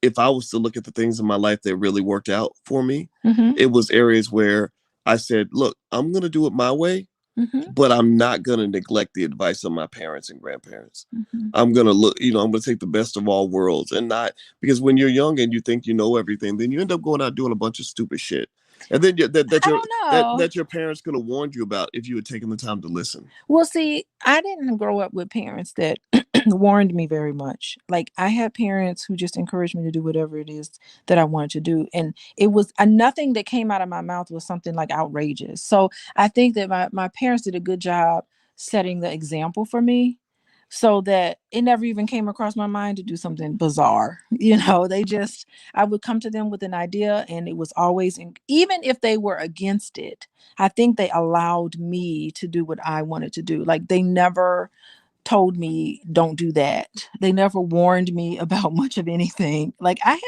if I was to look at the things in my life that really worked out for me, Mhm. it was areas where I said, look, I'm gonna do it my way, Mhm. but I'm not going to neglect the advice of my parents and grandparents. Mhm. I'm going to I'm going to take the best of all worlds and not because when you're young and you think you know everything, then you end up going out doing a bunch of stupid shit. And then I don't know. that your parents could have warned you about if you had taken the time to listen. Well, see, I didn't grow up with parents that warned me very much. Like I had parents who just encouraged me to do whatever it is that I wanted to do, and it was nothing that came out of my mouth was something like outrageous. So I think that my parents did a good job setting the example for me, so that it never even came across my mind to do something bizarre. They just I would come to them with an idea, and it was always even if they were against it. I think they allowed me to do what I wanted to do. Like they never told me don't do that. They never warned me about much of anything. Like I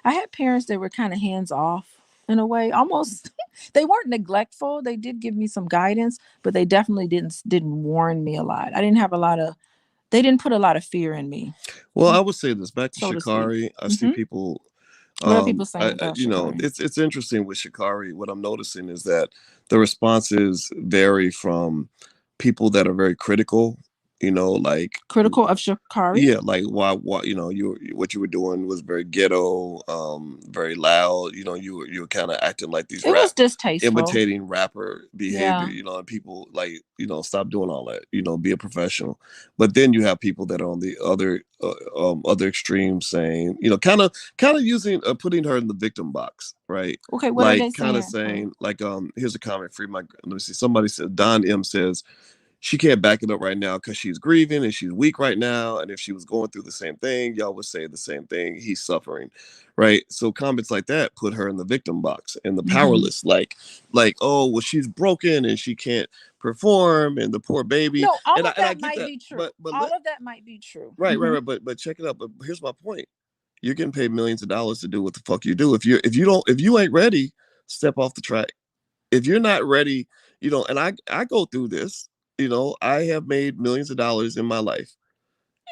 had parents that were kind of hands off in a way, almost they weren't neglectful. They did give me some guidance, but they definitely didn't warn me a lot. I didn't have a lot of they didn't put a lot of fear in me, Well, I would say this back to so to speak. Sha'Carri. I see Mhm. people What are people saying about you know, Sha'Carri? it's interesting with Sha'Carri. What I'm noticing is that the responses vary from people that are very critical, like Critical of Sha'Carri? yeah, like why what you were doing was very ghetto, very loud. You were kind of acting like these It was rap, distasteful. imitating rapper behavior. Yeah. And people like stop doing all that. Be a professional. But then you have people that are on the other extreme, saying kind of using putting her in the victim box, right? Okay, what are Like they kind of saying? saying like here's a comment free my let me see somebody said Don M says she can't back it up right now because she's grieving and she's weak right now. And if she was going through the same thing, y'all would say the same thing. He's suffering, right? So comments like that put her in the victim box and the Mhm. powerless, like oh well, she's broken and she can't perform, and the poor baby. No, all And of I that get might that, be true. but All of that might be true. right, right, Mhm. right. But check it out. But here's my point: you're getting paid millions of dollars to do what the fuck you do. If you ain't ready, step off the track. If you're not ready, and I go through this. I have made millions of dollars in my life,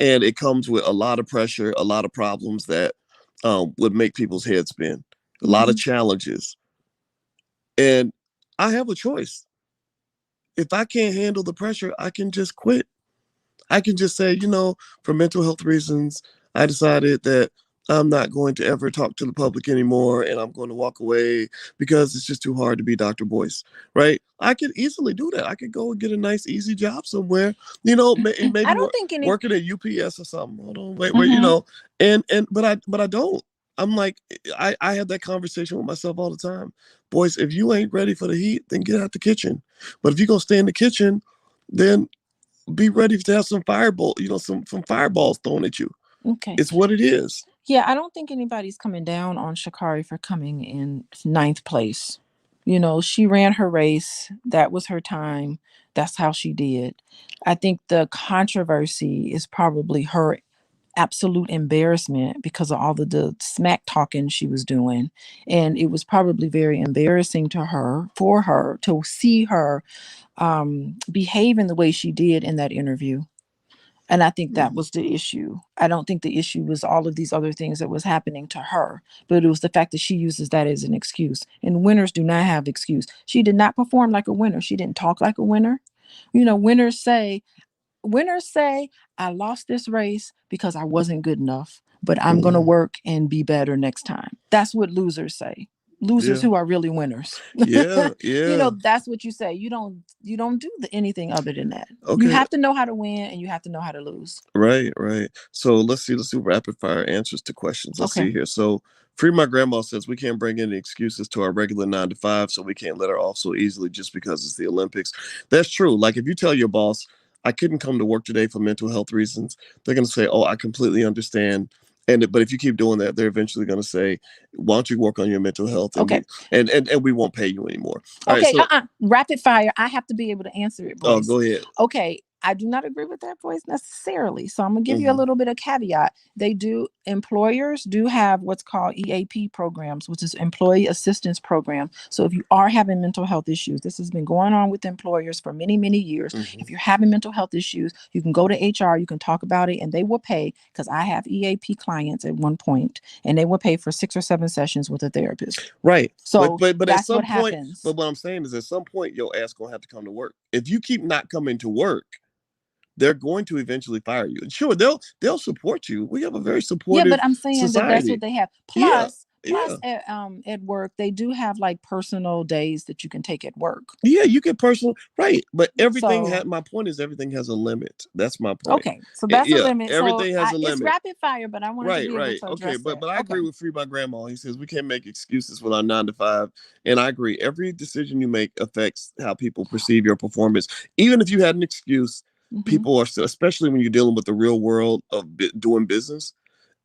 and it comes with a lot of pressure, a lot of problems that would make people's heads spin, a lot of Mhm. challenges, and I have a choice. If I can't handle the pressure, I can just quit. I can just say, for mental health reasons, I decided that I'm not going to ever talk to the public anymore and I'm going to walk away because it's just too hard to be Dr. Boyce, right? I could easily do that. I could go and get a nice, easy job somewhere, I maybe don't think any working at UPS or something. Hold on, wait, Mhm. and but I don't. I'm like, I have that conversation with myself all the time. Boys, if you ain't ready for the heat, then get out the kitchen. But if you're gonna stay in the kitchen, then be ready to have some fireball, some fireballs thrown at you. Okay. It's what it is. Yeah, I don't think anybody's coming down on Sha'Carri for coming in ninth place. You know, she ran her race. That was her time. That's how she did. I think the controversy is probably her absolute embarrassment because of all of the smack talking she was doing. And it was probably very embarrassing to her, for her, to see her behave in the way she did in that interview. And I think that was the issue. I don't think the issue was all of these other things that was happening to her, but it was the fact that she uses that as an excuse. And winners do not have excuse. She did not perform like a winner. She didn't talk like a winner. You know, winners say, I lost this race because I wasn't good enough, but I'm going to work and be better next time. That's what losers say. Losers Yeah. who are really winners. Yeah. You Yeah. know, that's what you say. You don't do anything other than that. You Okay. have to know how to win and you have to know how to lose. Right, right. So let's do rapid fire answers to questions. Let's Okay. see here. So Free My Grandma says we can't bring any excuses to our regular 9 to 5, so we can't let her off so easily just because it's the Olympics. That's true. Like if you tell your boss, I couldn't come to work today for mental health reasons, they're gonna say, oh, I completely understand. But if you keep doing that, they're eventually gonna say, why don't you work on your mental health, and Okay. we won't pay you anymore. All right, Okay. so Rapid fire. I have to be able to answer it, oh, boys. go ahead. Okay. I do not agree with that voice necessarily. So I'm gonna give you a Hmm. little bit of caveat. Employers do have what's called EAP programs, which is employee assistance program. So if you are having mental health issues, this has been going on with employers for many, many years. Hmm. If you're having mental health issues, you can go to HR, you can talk about it, and they will pay, because I have EAP clients at one point, and they will pay for 6 or 7 sessions with a therapist. Right. But So but at that's what some point, happens. but what I'm saying is at some point your ass gonna have to come to work. If you keep not coming to work, they're going to eventually fire you. And sure, they'll support you. We have a very Yeah, supportive but I'm saying that that's what society. they have. Yeah. Plus Yeah. at work, they do have like personal days that you can take at work. Yeah, you get personal, right? But everything So has. My point is everything has a limit. That's my point. okay, so that's a Yeah, limit. So everything has a it's limit. rapid fire, but I wanted to Right, be able right. to Okay, address that. but I Okay. agree with Free by Grandma. He says we can't make excuses with our 9 to 5, and I agree. Every decision you make affects how people perceive your performance. Even if you had an excuse, Hmm. people are still, especially when you're dealing with the real world of doing business.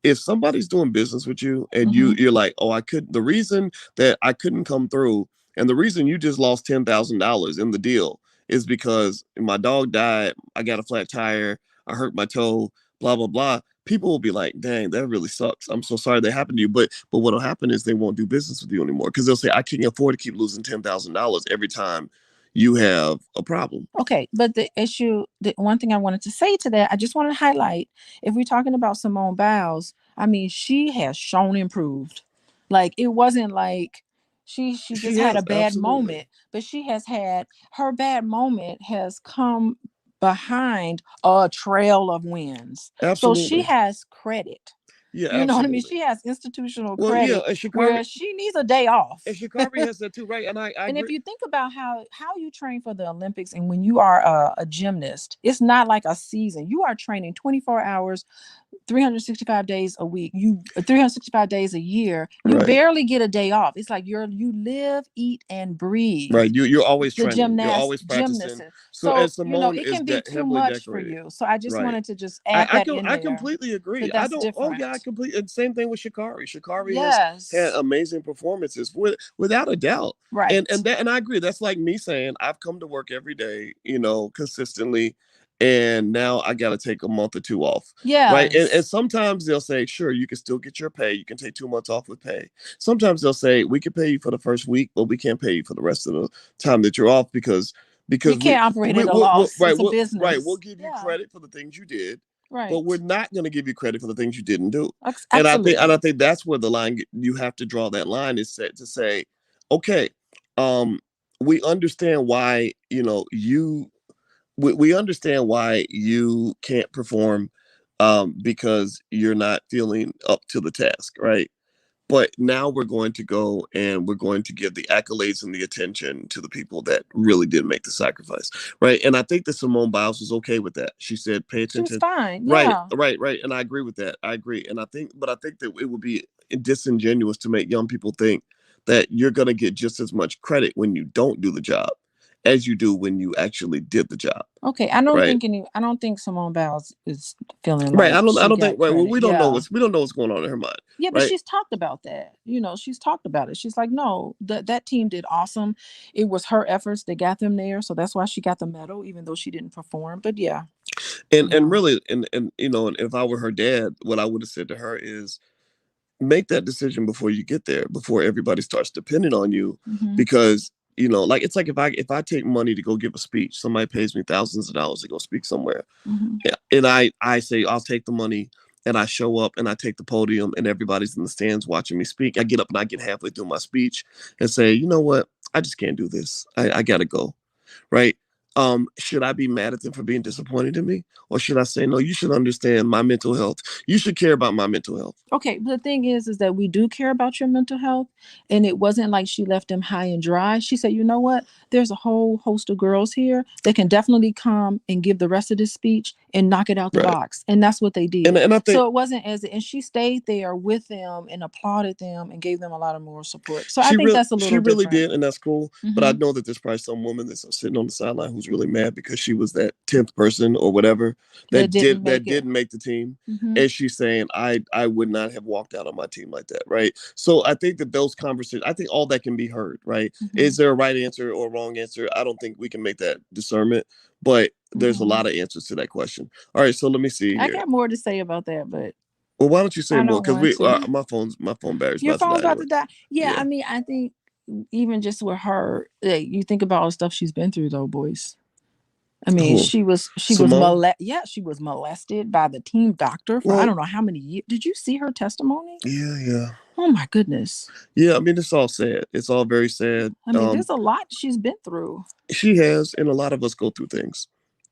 If somebody's doing business with you and Hmm. you're like, oh, I could. The reason that I couldn't come through, and the reason you just lost $10,000 in the deal is because my dog died. I got a flat tire. I hurt my toe. Blah blah blah. People will be like, dang, that really sucks. I'm so sorry that happened to you. But what'll happen is they won't do business with you anymore because they'll say, I can't afford to keep losing $10,000 every time you have a problem. Okay, but the one thing I wanted to say to that, I just want to highlight, if we're talking about Simone Biles, I mean, she has shown improved. Like it wasn't like she She just had a has bad absolutely, moment, but she has had, her bad moment has come behind a trail of wins. So she absolutely, has credit. yeah, You know what I mean? absolutely. She has institutional Well, yeah, credit where she needs a day off. And Sha'Carri has that too, right? And I And if agree. you think about how you train for the Olympics, and when you are a gymnast, it's not like a season. You are training 24 hours, 365 days a week. 365 days a year. You Right, barely get a day off. It's like you live, eat, and breathe. right. You're always The training. You're always gymnast. practicing. So So and you know Simone it is can be too heavily much for decorated. you. So I just Right. wanted to just add that in I there. completely agree. That I that's don't. Oh yeah, I different. completely. And same thing with Sha'Carri. Sha'Carri has had Yes. amazing performances without a doubt. Right. And I agree. That's like me saying I've come to work every day, consistently, and now I got to take a month or two off. Right. And Yes. sometimes they'll say, sure, you can still get your pay. You can take 2 months off with pay. Sometimes they'll say, we can pay you for the first week, but we can't pay you for the rest of the time that you're off because You can't operate at a we loss. right, It's a right, we'll business. give you Yeah. credit for the things you did, but we're Right. not going to give you credit for the things you didn't do. And I Absolutely. think that's where the line, you have to draw that line, is set to say, okay, um we understand why, we understand why you can't perform, because you're not feeling up to the task, right? But now we're going to go and we're going to give the accolades and the attention to the people that really did make the sacrifice, right? And I think that Simone Biles was okay with that. She said, "Pay She was attention." fine. Right, Yeah. right, right. And I agree with that. I agree. And I think that it would be disingenuous to make young people think that you're going to get just as much credit when you don't do the job as you do when you actually did the job. Okay, Right. I don't think Simone Biles is feeling Right. like I she don't think, got right. Well, credit. Yeah. we don't know what's going on in her mind. Yeah, but Right. she's talked about that. You know, she's talked about it. She's like, no, that team did awesome. It was her efforts that got them there, so that's why she got the medal, even though she didn't perform. But yeah, And yeah. really, and you know, if I were her dad, what I would have said to her is, make that decision before you get there, before everybody starts depending on you, Hmm. because you know, like it's like if I take money to go give a speech, somebody pays me thousands of dollars to go speak somewhere. Hmm. Yeah, and I say I'll take the money and I show up and I take the podium and everybody's in the stands watching me speak. I get up and I get halfway through my speech and say, you know what, I just can't do this. I gotta go. Right. Should I be mad at them for being disappointed in me? Or should I say, no, you should understand my mental health. You should care about my mental health. Okay, but the thing is that we do care about your mental health, and it wasn't like she left them high and dry. She said, "You know what? There's a whole host of girls here that can definitely come and give the rest of this speech and knock it out the Right. box." And that's what they did. And I think So it wasn't as, and she stayed there with them and applauded them and gave them a lot of moral support. So I think that's a she little really different. did, and that's cool. But I Hmm. know that there's probably some woman that's sitting on the sideline who's really mad because she was that 10th person or whatever That didn't that make it. didn't make the team, Hmm. and she's saying I would not have walked out on my team like that, right? So I think that those conversations, I think all that can be heard, right? Hmm. Is there a right answer or a wrong answer? I don't think we can make that discernment, but there's a Hmm. lot of answers to that question. All right, so let me see I here. got more to say about that, but Well, why don't you say I more? don't Because want we to. my phone battery's Your about to phone's die about anyway. to die. Yeah, I Yeah. mean, I think even just with her, you think about all the stuff she's been through, though, boys. I mean, Who? she was Simone? yeah, she was molested by the team doctor for I Well, don't know how many years. Did you see her testimony? yeah. Oh my goodness. Yeah, I mean, it's all sad. It's all very sad. I mean, there's a lot she's been through. She has, and a lot of us go through things.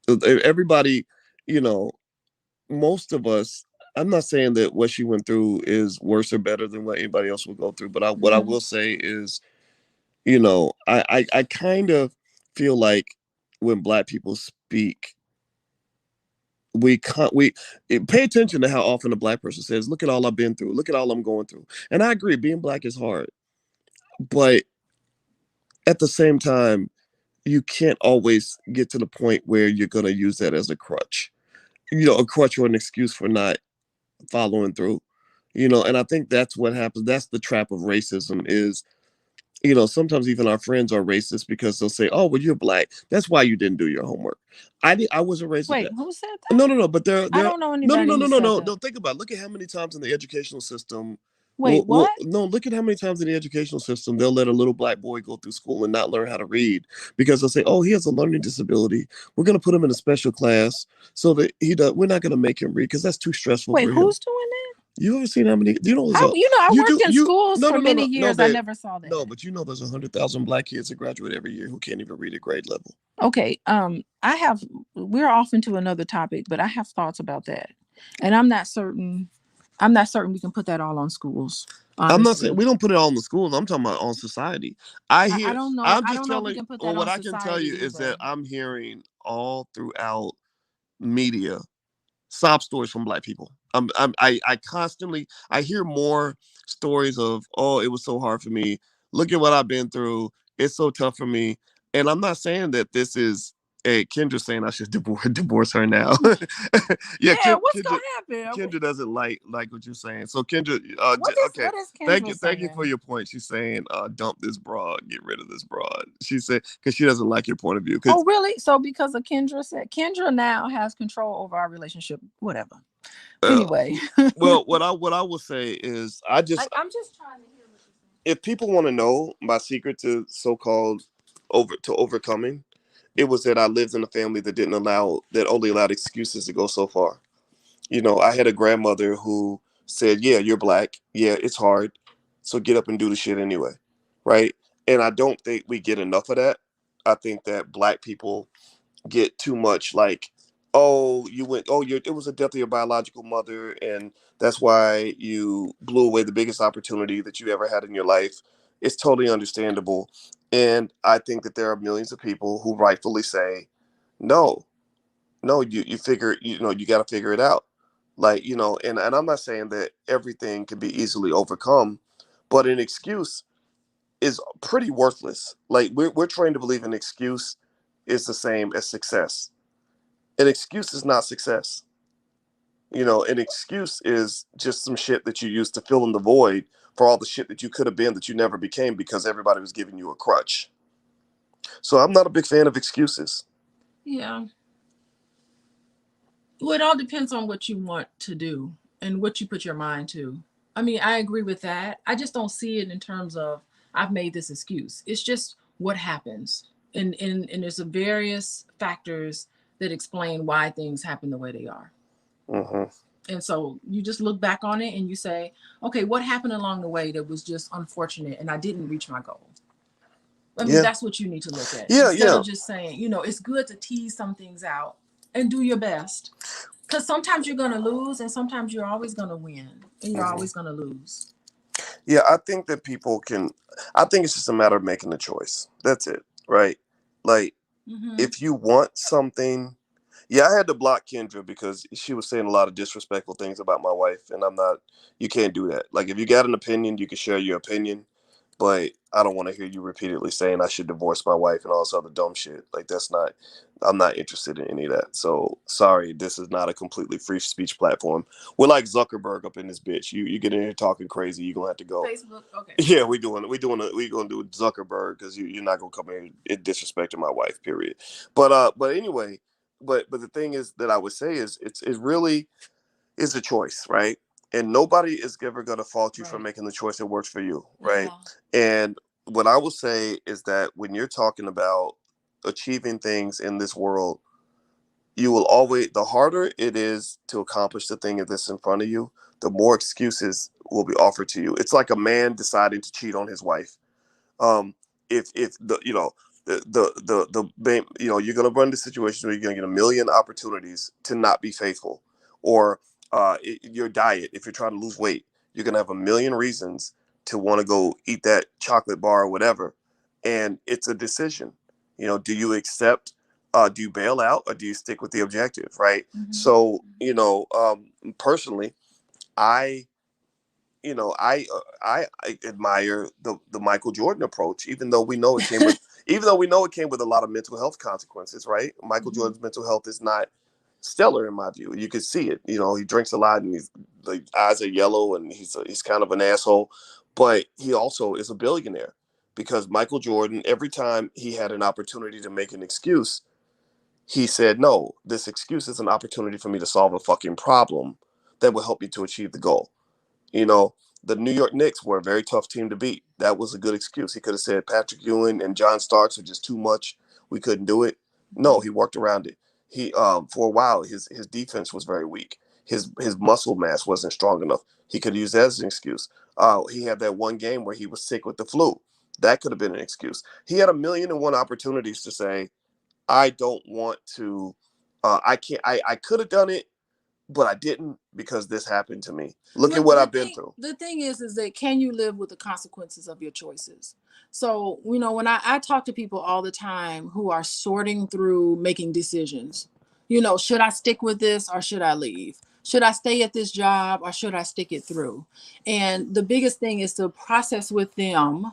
Everybody, you know, most of us. I'm not saying that what she went through is worse or better than what anybody else will go through, but what I Hmm. will say is, you know, I kind of feel like when Black people speak, we pay attention to how often a Black person says, "Look at all I've been through. Look at all I'm going through." And I agree, being Black is hard, but at the same time, you can't always get to the point where you're going to use that as a crutch, you know, a crutch or an excuse for not following through, you know. And I think that's what happens. That's the trap of racism is, you know, sometimes even our friends are racist because they'll say, oh, well, you're Black, that's why you didn't do your homework. I wasn't racist. Wait, who said No, that? no, no. But I there. don't know anybody who said No. that. Don't think about it. Look at how many times in the educational system. Wait, what? No, look at how many times in the educational system they'll let a little Black boy go through school and not learn how to read because they'll say, "Oh, he has a learning disability. We're going to put him in a special class so that he does. We're not going to make him read because that's too stressful Wait, for him." who's doing that? You ever seen how many? You know, there's I, a you know, I you do worked in you schools for many no, years. I babe. never saw No, that. but you know, there's 100,000 Black kids that graduate every year who can't even read at grade level. Okay, I have we're off into another topic, but I have thoughts about that. And I'm not certain we can put that all on schools, I'm not saying honestly. we don't put it all in the schools. I'm talking about on society. I Hear. don't know. I'm I just don't know if we telling. can put Or that what on I can tell you society is that either. I'm hearing all throughout media sob stories from Black people. I constantly I hear more stories of, oh, it was so hard for me. Look at what I've been through. It's so tough for me. And I'm not saying that this is Kendra saying I should divorce her now. Yeah, Yeah, what's gonna happen? Kendra doesn't like what you're saying. So Kendra, okay, What is Kendra thank you for saying? your point. She's saying, dump this broad, get rid of this broad. She said because she doesn't like your point of view. Oh, Because really? So because of Kendra said Kendra now has control over our relationship. Whatever. uh, Anyway, well, what I will say is, I'm just trying to hear what you're saying. if people want to know my secret to so-called overcoming, it was that I lived in a family that only allowed excuses to go so far. You know, I had a grandmother who said, "Yeah, you're Black. Yeah, it's hard. So get up and do the shit anyway." Right? And I don't think we get enough of that. I think that Black people get too much like, oh, you went, oh, it was a death of your biological mother, and that's why you blew away the biggest opportunity that you ever had in your life. It's totally understandable. And I think that there are millions of people who rightfully say, no, no, you figure, you know, you got to figure it out. Like, you know, and I'm not saying that everything can be easily overcome, but an excuse is pretty worthless. Like we're trained to believe an excuse is the same as success. An excuse is not success. You know, an excuse is just some shit that you use to fill in the void for all the shit that you could have been that you never became because everybody was giving you a crutch. So I'm not a big fan of excuses. Yeah. Well, it all depends on what you want to do and what you put your mind to. I mean, I agree with that. I just don't see it in terms of I've made this excuse. It's just what happens. And there's a various factors that explain why things happen the way they are. Hmm. And so you just look back on it and you say, okay, what happened along the way that was just unfortunate and I didn't reach my goal? I mean, Yeah, that's what you need to look at yeah, instead yeah. of just saying, it's good to tease some things out and do your best. Because sometimes you're going to lose and sometimes you're always going to win and you're Hmm. always going to lose. Yeah, I think that people can. I think it's just a matter of making a choice. That's it, right? Like, Mm-hmm. if you want something, yeah, I had to block Kendra because she was saying a lot of disrespectful things about my wife, and I'm not. You can't do that. Like, if you got an opinion, you can share your opinion, but I don't want to hear you repeatedly saying I should divorce my wife and all this other dumb shit. Like, that's not. I'm not interested in any of that. So sorry, this is not a completely free speech platform. We're like Zuckerberg up in this bitch. You get in here talking crazy, you're gonna have to go. Facebook, okay. Yeah, we gonna do Zuckerberg because you're not gonna come here and disrespecting my wife. Period. But anyway, but the thing is that I would say is it really is a choice, right? And nobody is ever gonna fault you for Right. making the choice that works for you, right? Yeah. And what I will say is that when you're talking about achieving things in this world, you will always the harder it is to accomplish the thing that's in front of you, the more excuses will be offered to you. It's like a man deciding to cheat on his wife. um if the you're going to run into situations where you're going to get a million opportunities to not be faithful, or your diet, if you're trying to lose weight, you're going to have a million reasons to want to go eat that chocolate bar or whatever, and it's a decision. Do you accept, do you bail out, or do you stick with the objective, right? Mm-hmm. So personally, I I admire the Michael Jordan approach, even though we know it came with a lot of mental health consequences, right? Michael Mm-hmm. Jordan's mental health is not stellar in my view. You can see it. He drinks a lot and the eyes are yellow and he's kind of an asshole, but he also is a billionaire because Michael Jordan, every time he had an opportunity to make an excuse, he said, "No, this excuse is an opportunity for me to solve a fucking problem that will help me to achieve the goal." You know, the New York Knicks were a very tough team to beat. That was a good excuse. He could have said Patrick Ewing and John Starks are just too much. We couldn't do it. No, he worked around it. He for a while his defense was very weak. His muscle mass wasn't strong enough. He could use that as an excuse. He had that one game where he was sick with the flu. That could have been an excuse. He had a million and one opportunities to say, I don't want to. I can't. I could have done it, but I didn't because this happened to me. Look Well, at what I've been through. the thing is that can you live with the consequences of your choices? So, when I talk to people all the time who are sorting through making decisions, should I stick with this or should I leave? Should I stay at this job or should I stick it through? And the biggest thing is to process with them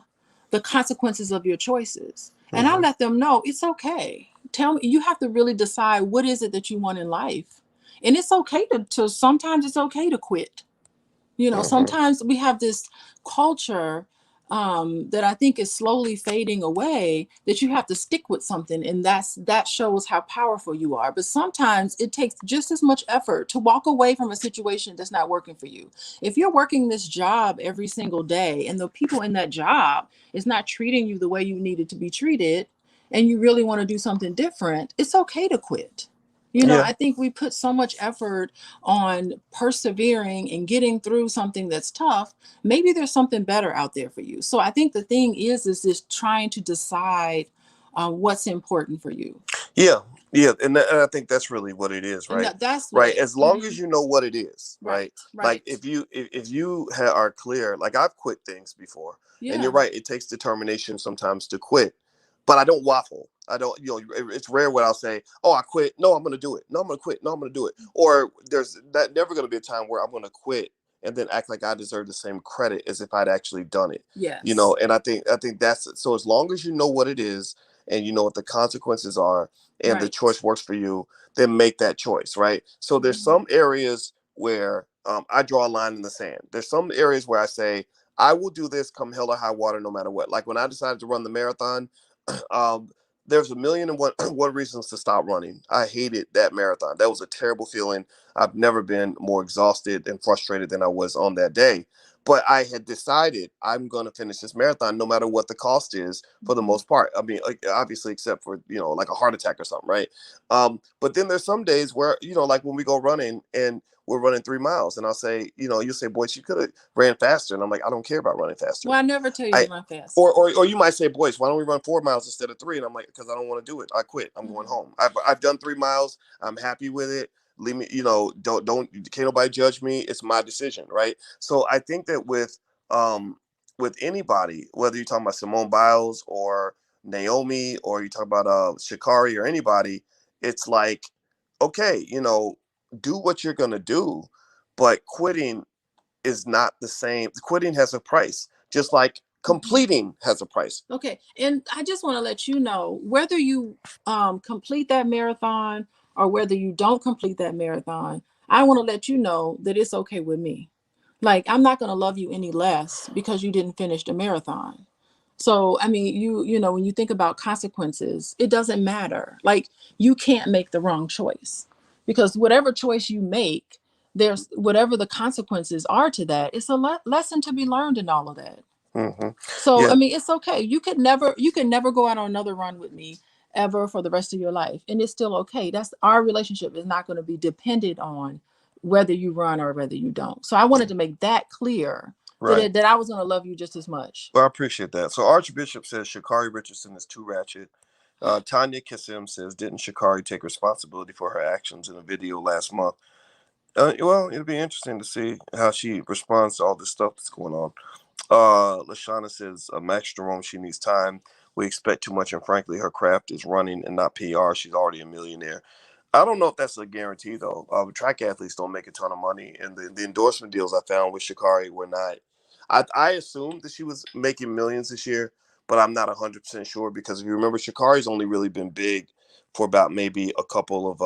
the consequences of your choices. And I Hmm. let them know it's okay. Tell me, you have to really decide what is it that you want in life. And it's okay to sometimes it's okay to quit. Hmm. Sometimes we have this culture that I think is slowly fading away, that you have to stick with something, and that shows how powerful you are. But sometimes it takes just as much effort to walk away from a situation that's not working for you. If you're working this job every single day, and the people in that job is not treating you the way you needed to be treated, and you really want to do something different, it's okay to quit. Yeah, I think we put so much effort on persevering and getting through something that's tough. Maybe there's something better out there for you. So I think the thing is just trying to decide what's important for you. yeah, yeah, and I think that's really what it is, And right? that's Right. what. As long Mhm. as you know what it is, right? Right, Like right. if you are clear, like I've quit things before, and you're Yeah. right. It takes determination sometimes to quit, but I don't waffle. I don't, it's rare when I'll say, "Oh, I quit." No, I'm going to do it. No, I'm going to quit. No, I'm going to do it. Or there's that never going to be a time where I'm going to quit and then act like I deserve the same credit as if I'd actually done it. Yes. And I think that's so. As long as you know what it is and you know what the consequences are, and the Right. choice works for you, then make that choice, right? So there's Mhm. some areas where I draw a line in the sand. There's some areas where I say I will do this come hell or high water, no matter what. Like when I decided to run the marathon, um, there's a million and one, one reasons to stop running. I hated that marathon. That was a terrible feeling. I've never been more exhausted and frustrated than I was on that day. But I had decided I'm going to finish this marathon no matter what the cost is for the Mhm. most part. I mean, like, obviously, except for, like a heart attack or something, right? But then there's some days where, like when we go running and we're running 3 miles and I'll say, you'll say, "Boy, you could have ran faster." And I'm like, I don't care about running faster. Well, I never tell you to I run fast. or you might say, "Boys, why don't we run 4 miles instead of three?" And I'm like, "Because I don't want to do it. I quit. I'm going Mhm. home. I've done 3 miles. I'm happy with it. Leave me. Don't can't nobody judge me. It's my decision, right?" So I think that with anybody, whether you're talking about Simone Biles or Naomi or you talk about Sha'Carri or anybody, it's like, okay, do what you're gonna do, but quitting is not the same. Quitting has a price, just like Mhm. completing has a price. Okay. And I just want to let you know whether you complete that marathon or whether you don't complete that marathon, I want to let you know that it's okay with me. Like, I'm not going to love you any less because you didn't finish the marathon. So, I mean, when you think about consequences, it doesn't matter. Like, you can't make the wrong choice because whatever choice you make, there's whatever the consequences are to that, it's a lesson to be learned in all of that. Hmm. So, Yeah, I mean, it's okay. You could never go out on another run with me ever for the rest of your life, and it's still okay. That's our relationship is not going to be dependent on whether you run or whether you don't. So, I wanted to make that clear that right. that I was going to love you just as much. Well, I appreciate that. So Archbishop says Sha'Carri Richardson is too ratchet. Tanya Kassim says, "Didn't Sha'Carri take responsibility for her actions in a video last month?" Well, it'll be interesting to see how she responds to all this stuff that's going on. Lashana says, Max Jerome, she needs time. We expect too much, and frankly, her craft is running and not PR. She's already a millionaire. I don't know if that's a guarantee, though. Track athletes don't make a ton of money, and the endorsement deals I found with Sha'Carri were not. I assumed that she was making millions this year, but I'm not 100% sure because if you remember, Sha'Carri's only really been big for about maybe a couple of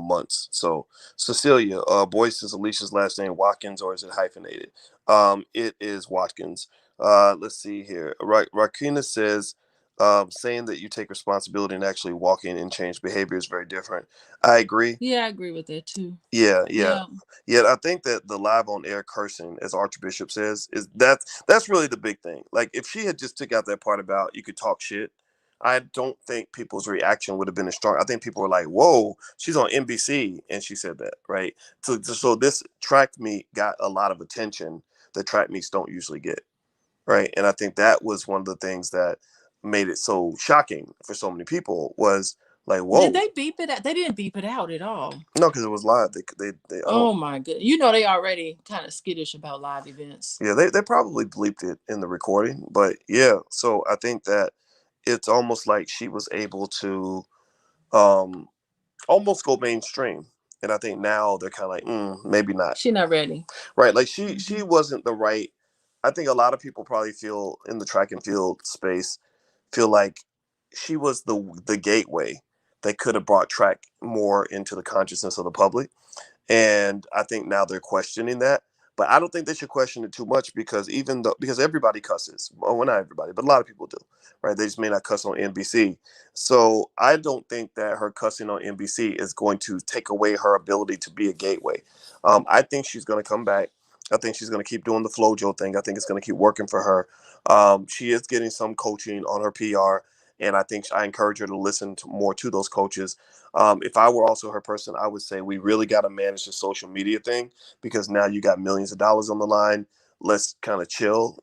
months. So Cecilia, Boyce is Alicia's last name Watkins, or is it hyphenated? It is Watkins. Let's see here. Rakina says, saying that you take responsibility and actually walking and change behavior is very different. I agree. Yeah, I agree with that too. Yeah, yeah, Yeah. yeah. I think that the live on air cursing, as Archbishop says, is that's really the big thing. Like if she had just took out that part about you could talk shit, I don't think people's reaction would have been as strong. I think people were like, "Whoa, she's on NBC and she said that," right? So this track meet got a lot of attention that track meets don't usually get, right? And I think that was one of the things that made it so shocking for so many people was like, Did "Whoa." they beep it out? They didn't beep it out at all. No, because it was live. They I don't. Oh my good. You know they already kind of skittish about live events. Yeah, they probably bleeped it in the recording, but yeah. So I think that it's almost like she was able to um almost go mainstream, and I think now they're kind of like, maybe not, She not ready. right? Like she Hmm. wasn't the right. I think a lot of people probably feel in the track and field space feel like she was the gateway that could have brought track more into the consciousness of the public. And I think now they're questioning that. But I don't think they should question it too much because everybody cusses. Well, not everybody, but a lot of people do, right? They just may not cuss on NBC. So I don't think that her cussing on NBC is going to take away her ability to be a gateway. I think she's going to come back. I think she's going to keep doing the FloJo thing. I think it's going to keep working for her. She is getting some coaching on her PR, and I think I encourage her to listen more to those coaches. If I were also her person, I would say we really got to manage the social media thing because now you got millions of dollars on the line. Let's kind of chill.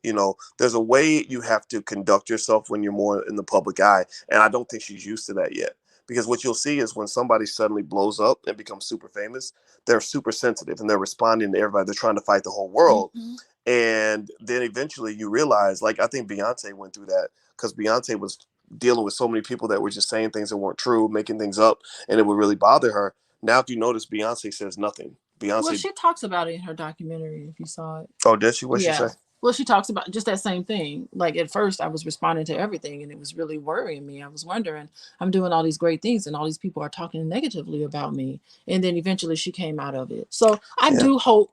There's a way you have to conduct yourself when you're more in the public eye. And I don't think she's used to that yet. Because what you'll see is when somebody suddenly blows up and becomes super famous, they're super sensitive and they're responding to everybody. They're trying to fight the whole world. Hmm. And then eventually you realize, like, I think Beyonce went through that because Beyonce was dealing with so many people that were just saying things that weren't true, making things up, and it would really bother her. Now, if you notice, Beyonce says nothing. Well, Beyonce, she talks about it in her documentary, if you saw it. oh, did she? What she say? Yeah. Well, she talks about just that same thing. Like at first, I was responding to everything, and it was really worrying me. I was wondering, I'm doing all these great things, and all these people are talking negatively about me. And then eventually, she came out of it. So I Yeah. do hope.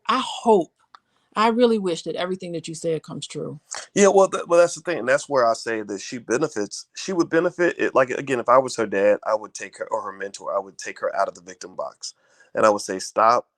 I really wish that everything that you said comes true. Yeah, well, that's the thing. And that's where I say that she benefits. She would benefit it. Like, again, if I was her dad, I would take her, or her mentor, I would take her out of the victim box, and I would say, stop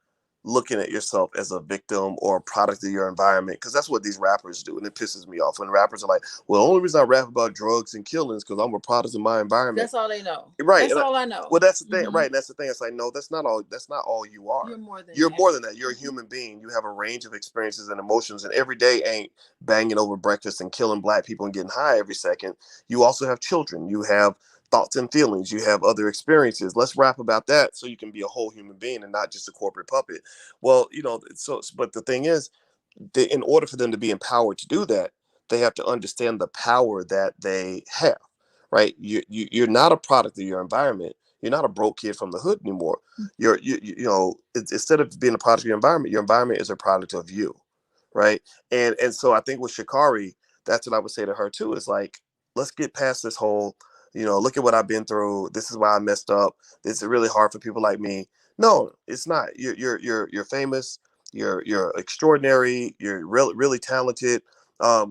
looking at yourself as a victim or a product of your environment, because that's what these rappers do, and it pisses me off when rappers are like, "Well, the only reason I rap about drugs and killings because I'm a product of my environment." That's all they know. Right. That's all I know. Well, that's the thing. Mm-hmm. Right. And that's the thing. It's like, no, that's not all. That's not all you are. You're more than You're that. more than that. You're a Mm-hmm. human being. You have a range of experiences and emotions, and every day ain't banging over breakfast and killing black people and getting high every second. You also have children. You have thoughts and feelings. You have other experiences. Let's rap about that so you can be a whole human being and not just a corporate puppet. Well, so, but the thing is, in order for them to be empowered to do that, they have to understand the power that they have. Right? You're not a product of your environment. You're not a broke kid from the hood anymore. Instead of being a product of your environment is a product of you, right? And so I think with Sha'Carri, that's what I would say to her too. Is like, let's get past this whole, look at what I've been through. This is why I messed up. This is really hard for people like me. No, it's not. You're famous. You're extraordinary. You're really talented.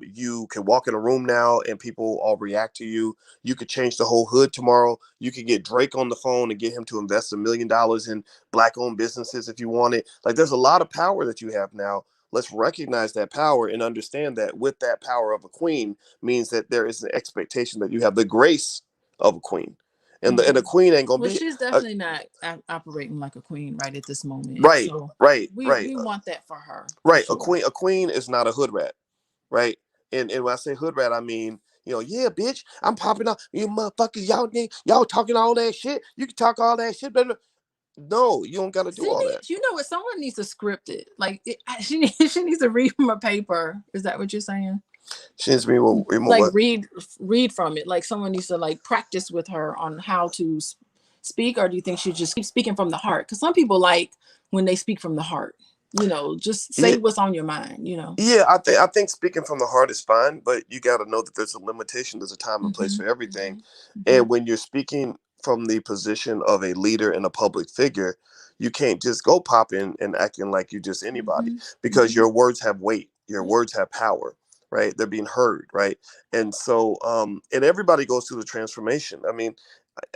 You can walk in a room now and people all react to you. You could change the whole hood tomorrow. You could get Drake on the phone and get him to invest $1 million in black-owned businesses if you want it. Like, there's a lot of power that you have now. Let's recognize that power and understand that with that power of a queen means that there is an expectation that you have the grace of a queen. And the queen ain't gonna Well, be she's a, definitely not operating like a queen right at this moment. right, So right, we right, we want that for her for right. A sure. queen, a queen is not a hood rat, right? And when I say hood rat, I mean, yeah, bitch, I'm popping up. You motherfuckers, y'all talking all that shit. You can talk all that shit, but no, you don't got to do She all that. needs, you know what? Someone needs to script it. Like she needs, she needs to read from a paper. Is that what you're saying? She needs to be more Like what? read from it. Like someone needs to like practice with her on how to speak. Or do you think she just keeps speaking from the heart? Because some people like when they speak from the heart. Just Yeah, say what's on your mind. yeah. I think speaking from the heart is fine, but you got to know that there's a limitation. There's a time and place Mm-hmm, for everything. mm-hmm, mm-hmm, And when you're speaking from the position of a leader and a public figure, you can't just go popping and acting like you're just anybody, mm-hmm, because mm-hmm. your words have weight. Your Yep. words have power, right? They're being heard, right? And so, and everybody goes through the transformation. I mean,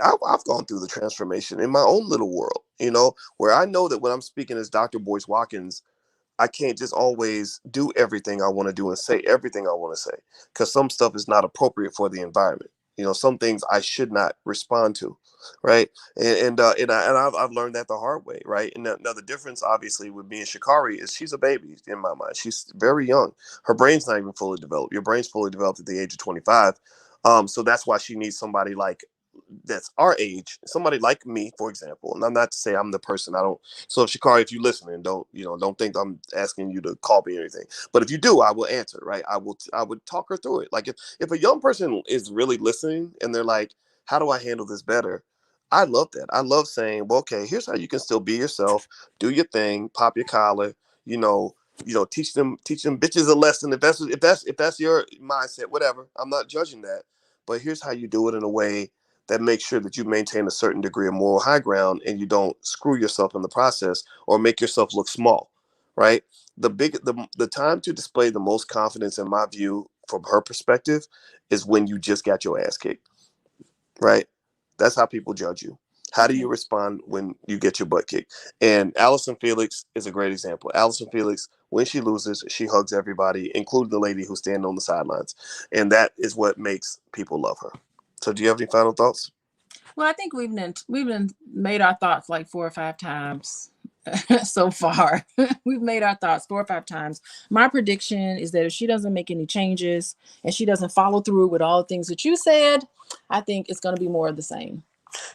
I've gone through the transformation in my own little world, where I know that when I'm speaking as Dr. Boyce Watkins, I can't just always do everything I want to do and say everything I want to say, because some stuff is not appropriate for the environment. Some things I should not respond to, right? And I've learned that the hard way, right? And now the difference, obviously, with me and Sha'Carri is she's a baby in my mind. She's very young. Her brain's not even fully developed. Your brain's fully developed at the age of 25. So that's why she needs somebody like that's our age, somebody like me, for example. And I'm not to say I'm the person. I don't. So if Sha'Carri, if you listening, don't think I'm asking you to call me or anything. But if you do, I will answer. Right? I would talk her through it. Like, if a young person is really listening and they're like, how do I handle this better? I love that. I love saying, well, okay, here's how you can still be yourself, do your thing, pop your collar, you know, teach them bitches a lesson. If that's your mindset, whatever. I'm not judging that. But here's how you do it in a way that makes sure that you maintain a certain degree of moral high ground and you don't screw yourself in the process or make yourself look small, right? The time to display the most confidence, in my view, from her perspective, is when you just got your ass kicked, right? That's how people judge you. How do you Okay. respond when you get your butt kicked? And Allison Felix is a great example. Allison Felix, when she loses, she hugs everybody, including the lady who's standing on the sidelines. And that is what makes people love her. So do you have any final thoughts? Well, I think we've been made our thoughts like 4 or 5 times so far. We've made our thoughts 4 or 5 times. My prediction is that if she doesn't make any changes and she doesn't follow through with all the things that you said, I think it's going to be more of the same.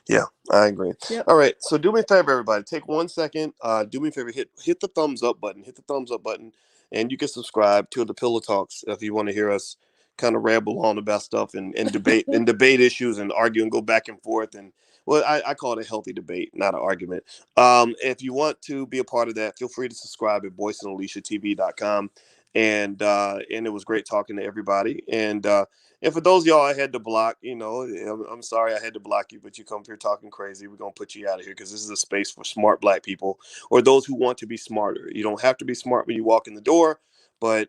Yeah, I agree. Yep. All right, so do me a favor, everybody. Take 1 second. Do me a favor. Hit the thumbs up button. Hit the thumbs up button, and you can subscribe to the Pillow Talks if you want to hear us kind of ramble on about stuff and debate issues and argue and go back and forth. And well, I call it a healthy debate, not an argument. If you want to be a part of that, feel free to subscribe at boyceandaliciatv.com. And it was great talking to everybody. And for those of y'all I had to block, I'm sorry I had to block you, but you come here talking crazy. We're gonna put you out of here because this is a space for smart black people or those who want to be smarter. You don't have to be smart when you walk in the door, but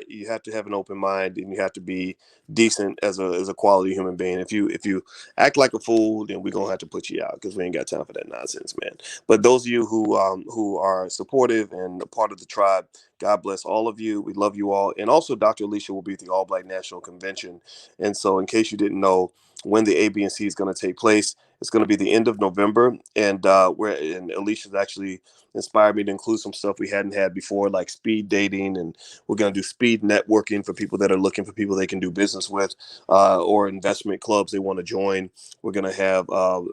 you have to have an open mind and you have to be decent as a quality human being. If you act like a fool, then we're gonna have to put you out because we ain't got time for that nonsense, man. But those of you who are supportive and a part of the tribe, God bless all of you. We love you all. And also, Dr. Alicia will be at the All Black National Convention. And so, in case you didn't know when the ABNC is going to take place, it's going to be the end of November. And Alicia's actually inspired me to include some stuff we hadn't had before, like speed dating. And we're going to do speed networking for people that are looking for people they can do business with or investment clubs they want to join. We're going to have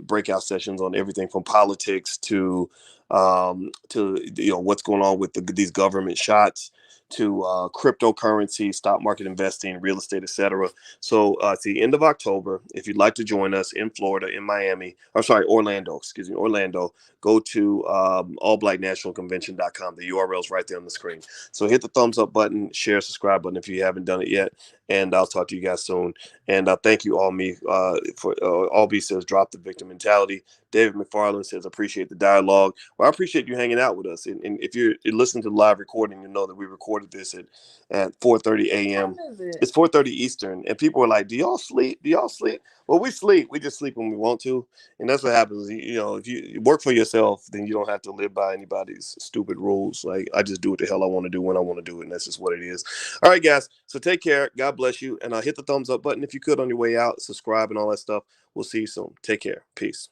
breakout sessions on everything from politics to what's going on with these government shots to cryptocurrency, stock market investing, real estate, etc. So it's the end of October. If you'd like to join us in Florida, in Miami, or sorry, Orlando, Orlando, go to allblacknationalconvention.com. The URL is right there on the screen. So hit the thumbs up button, share, subscribe button if you haven't done it yet. And I'll talk to you guys soon. And thank you, Albie says, drop the victim mentality. David McFarland says, appreciate the dialogue. Well, I appreciate you hanging out with us. And if you listen to the live recording, you know that we recorded this at 4:30 a.m. It's 4:30 Eastern. And people are like, do y'all sleep? Do y'all sleep? Well, we sleep. We just sleep when we want to. And that's what happens. If you work for yourself, then you don't have to live by anybody's stupid rules. Like, I just do what the hell I want to do when I want to do it. And that's just what it is. All right, guys. So take care. God bless you. And hit the thumbs up button if you could on your way out. Subscribe and all that stuff. We'll see you soon. Take care. Peace.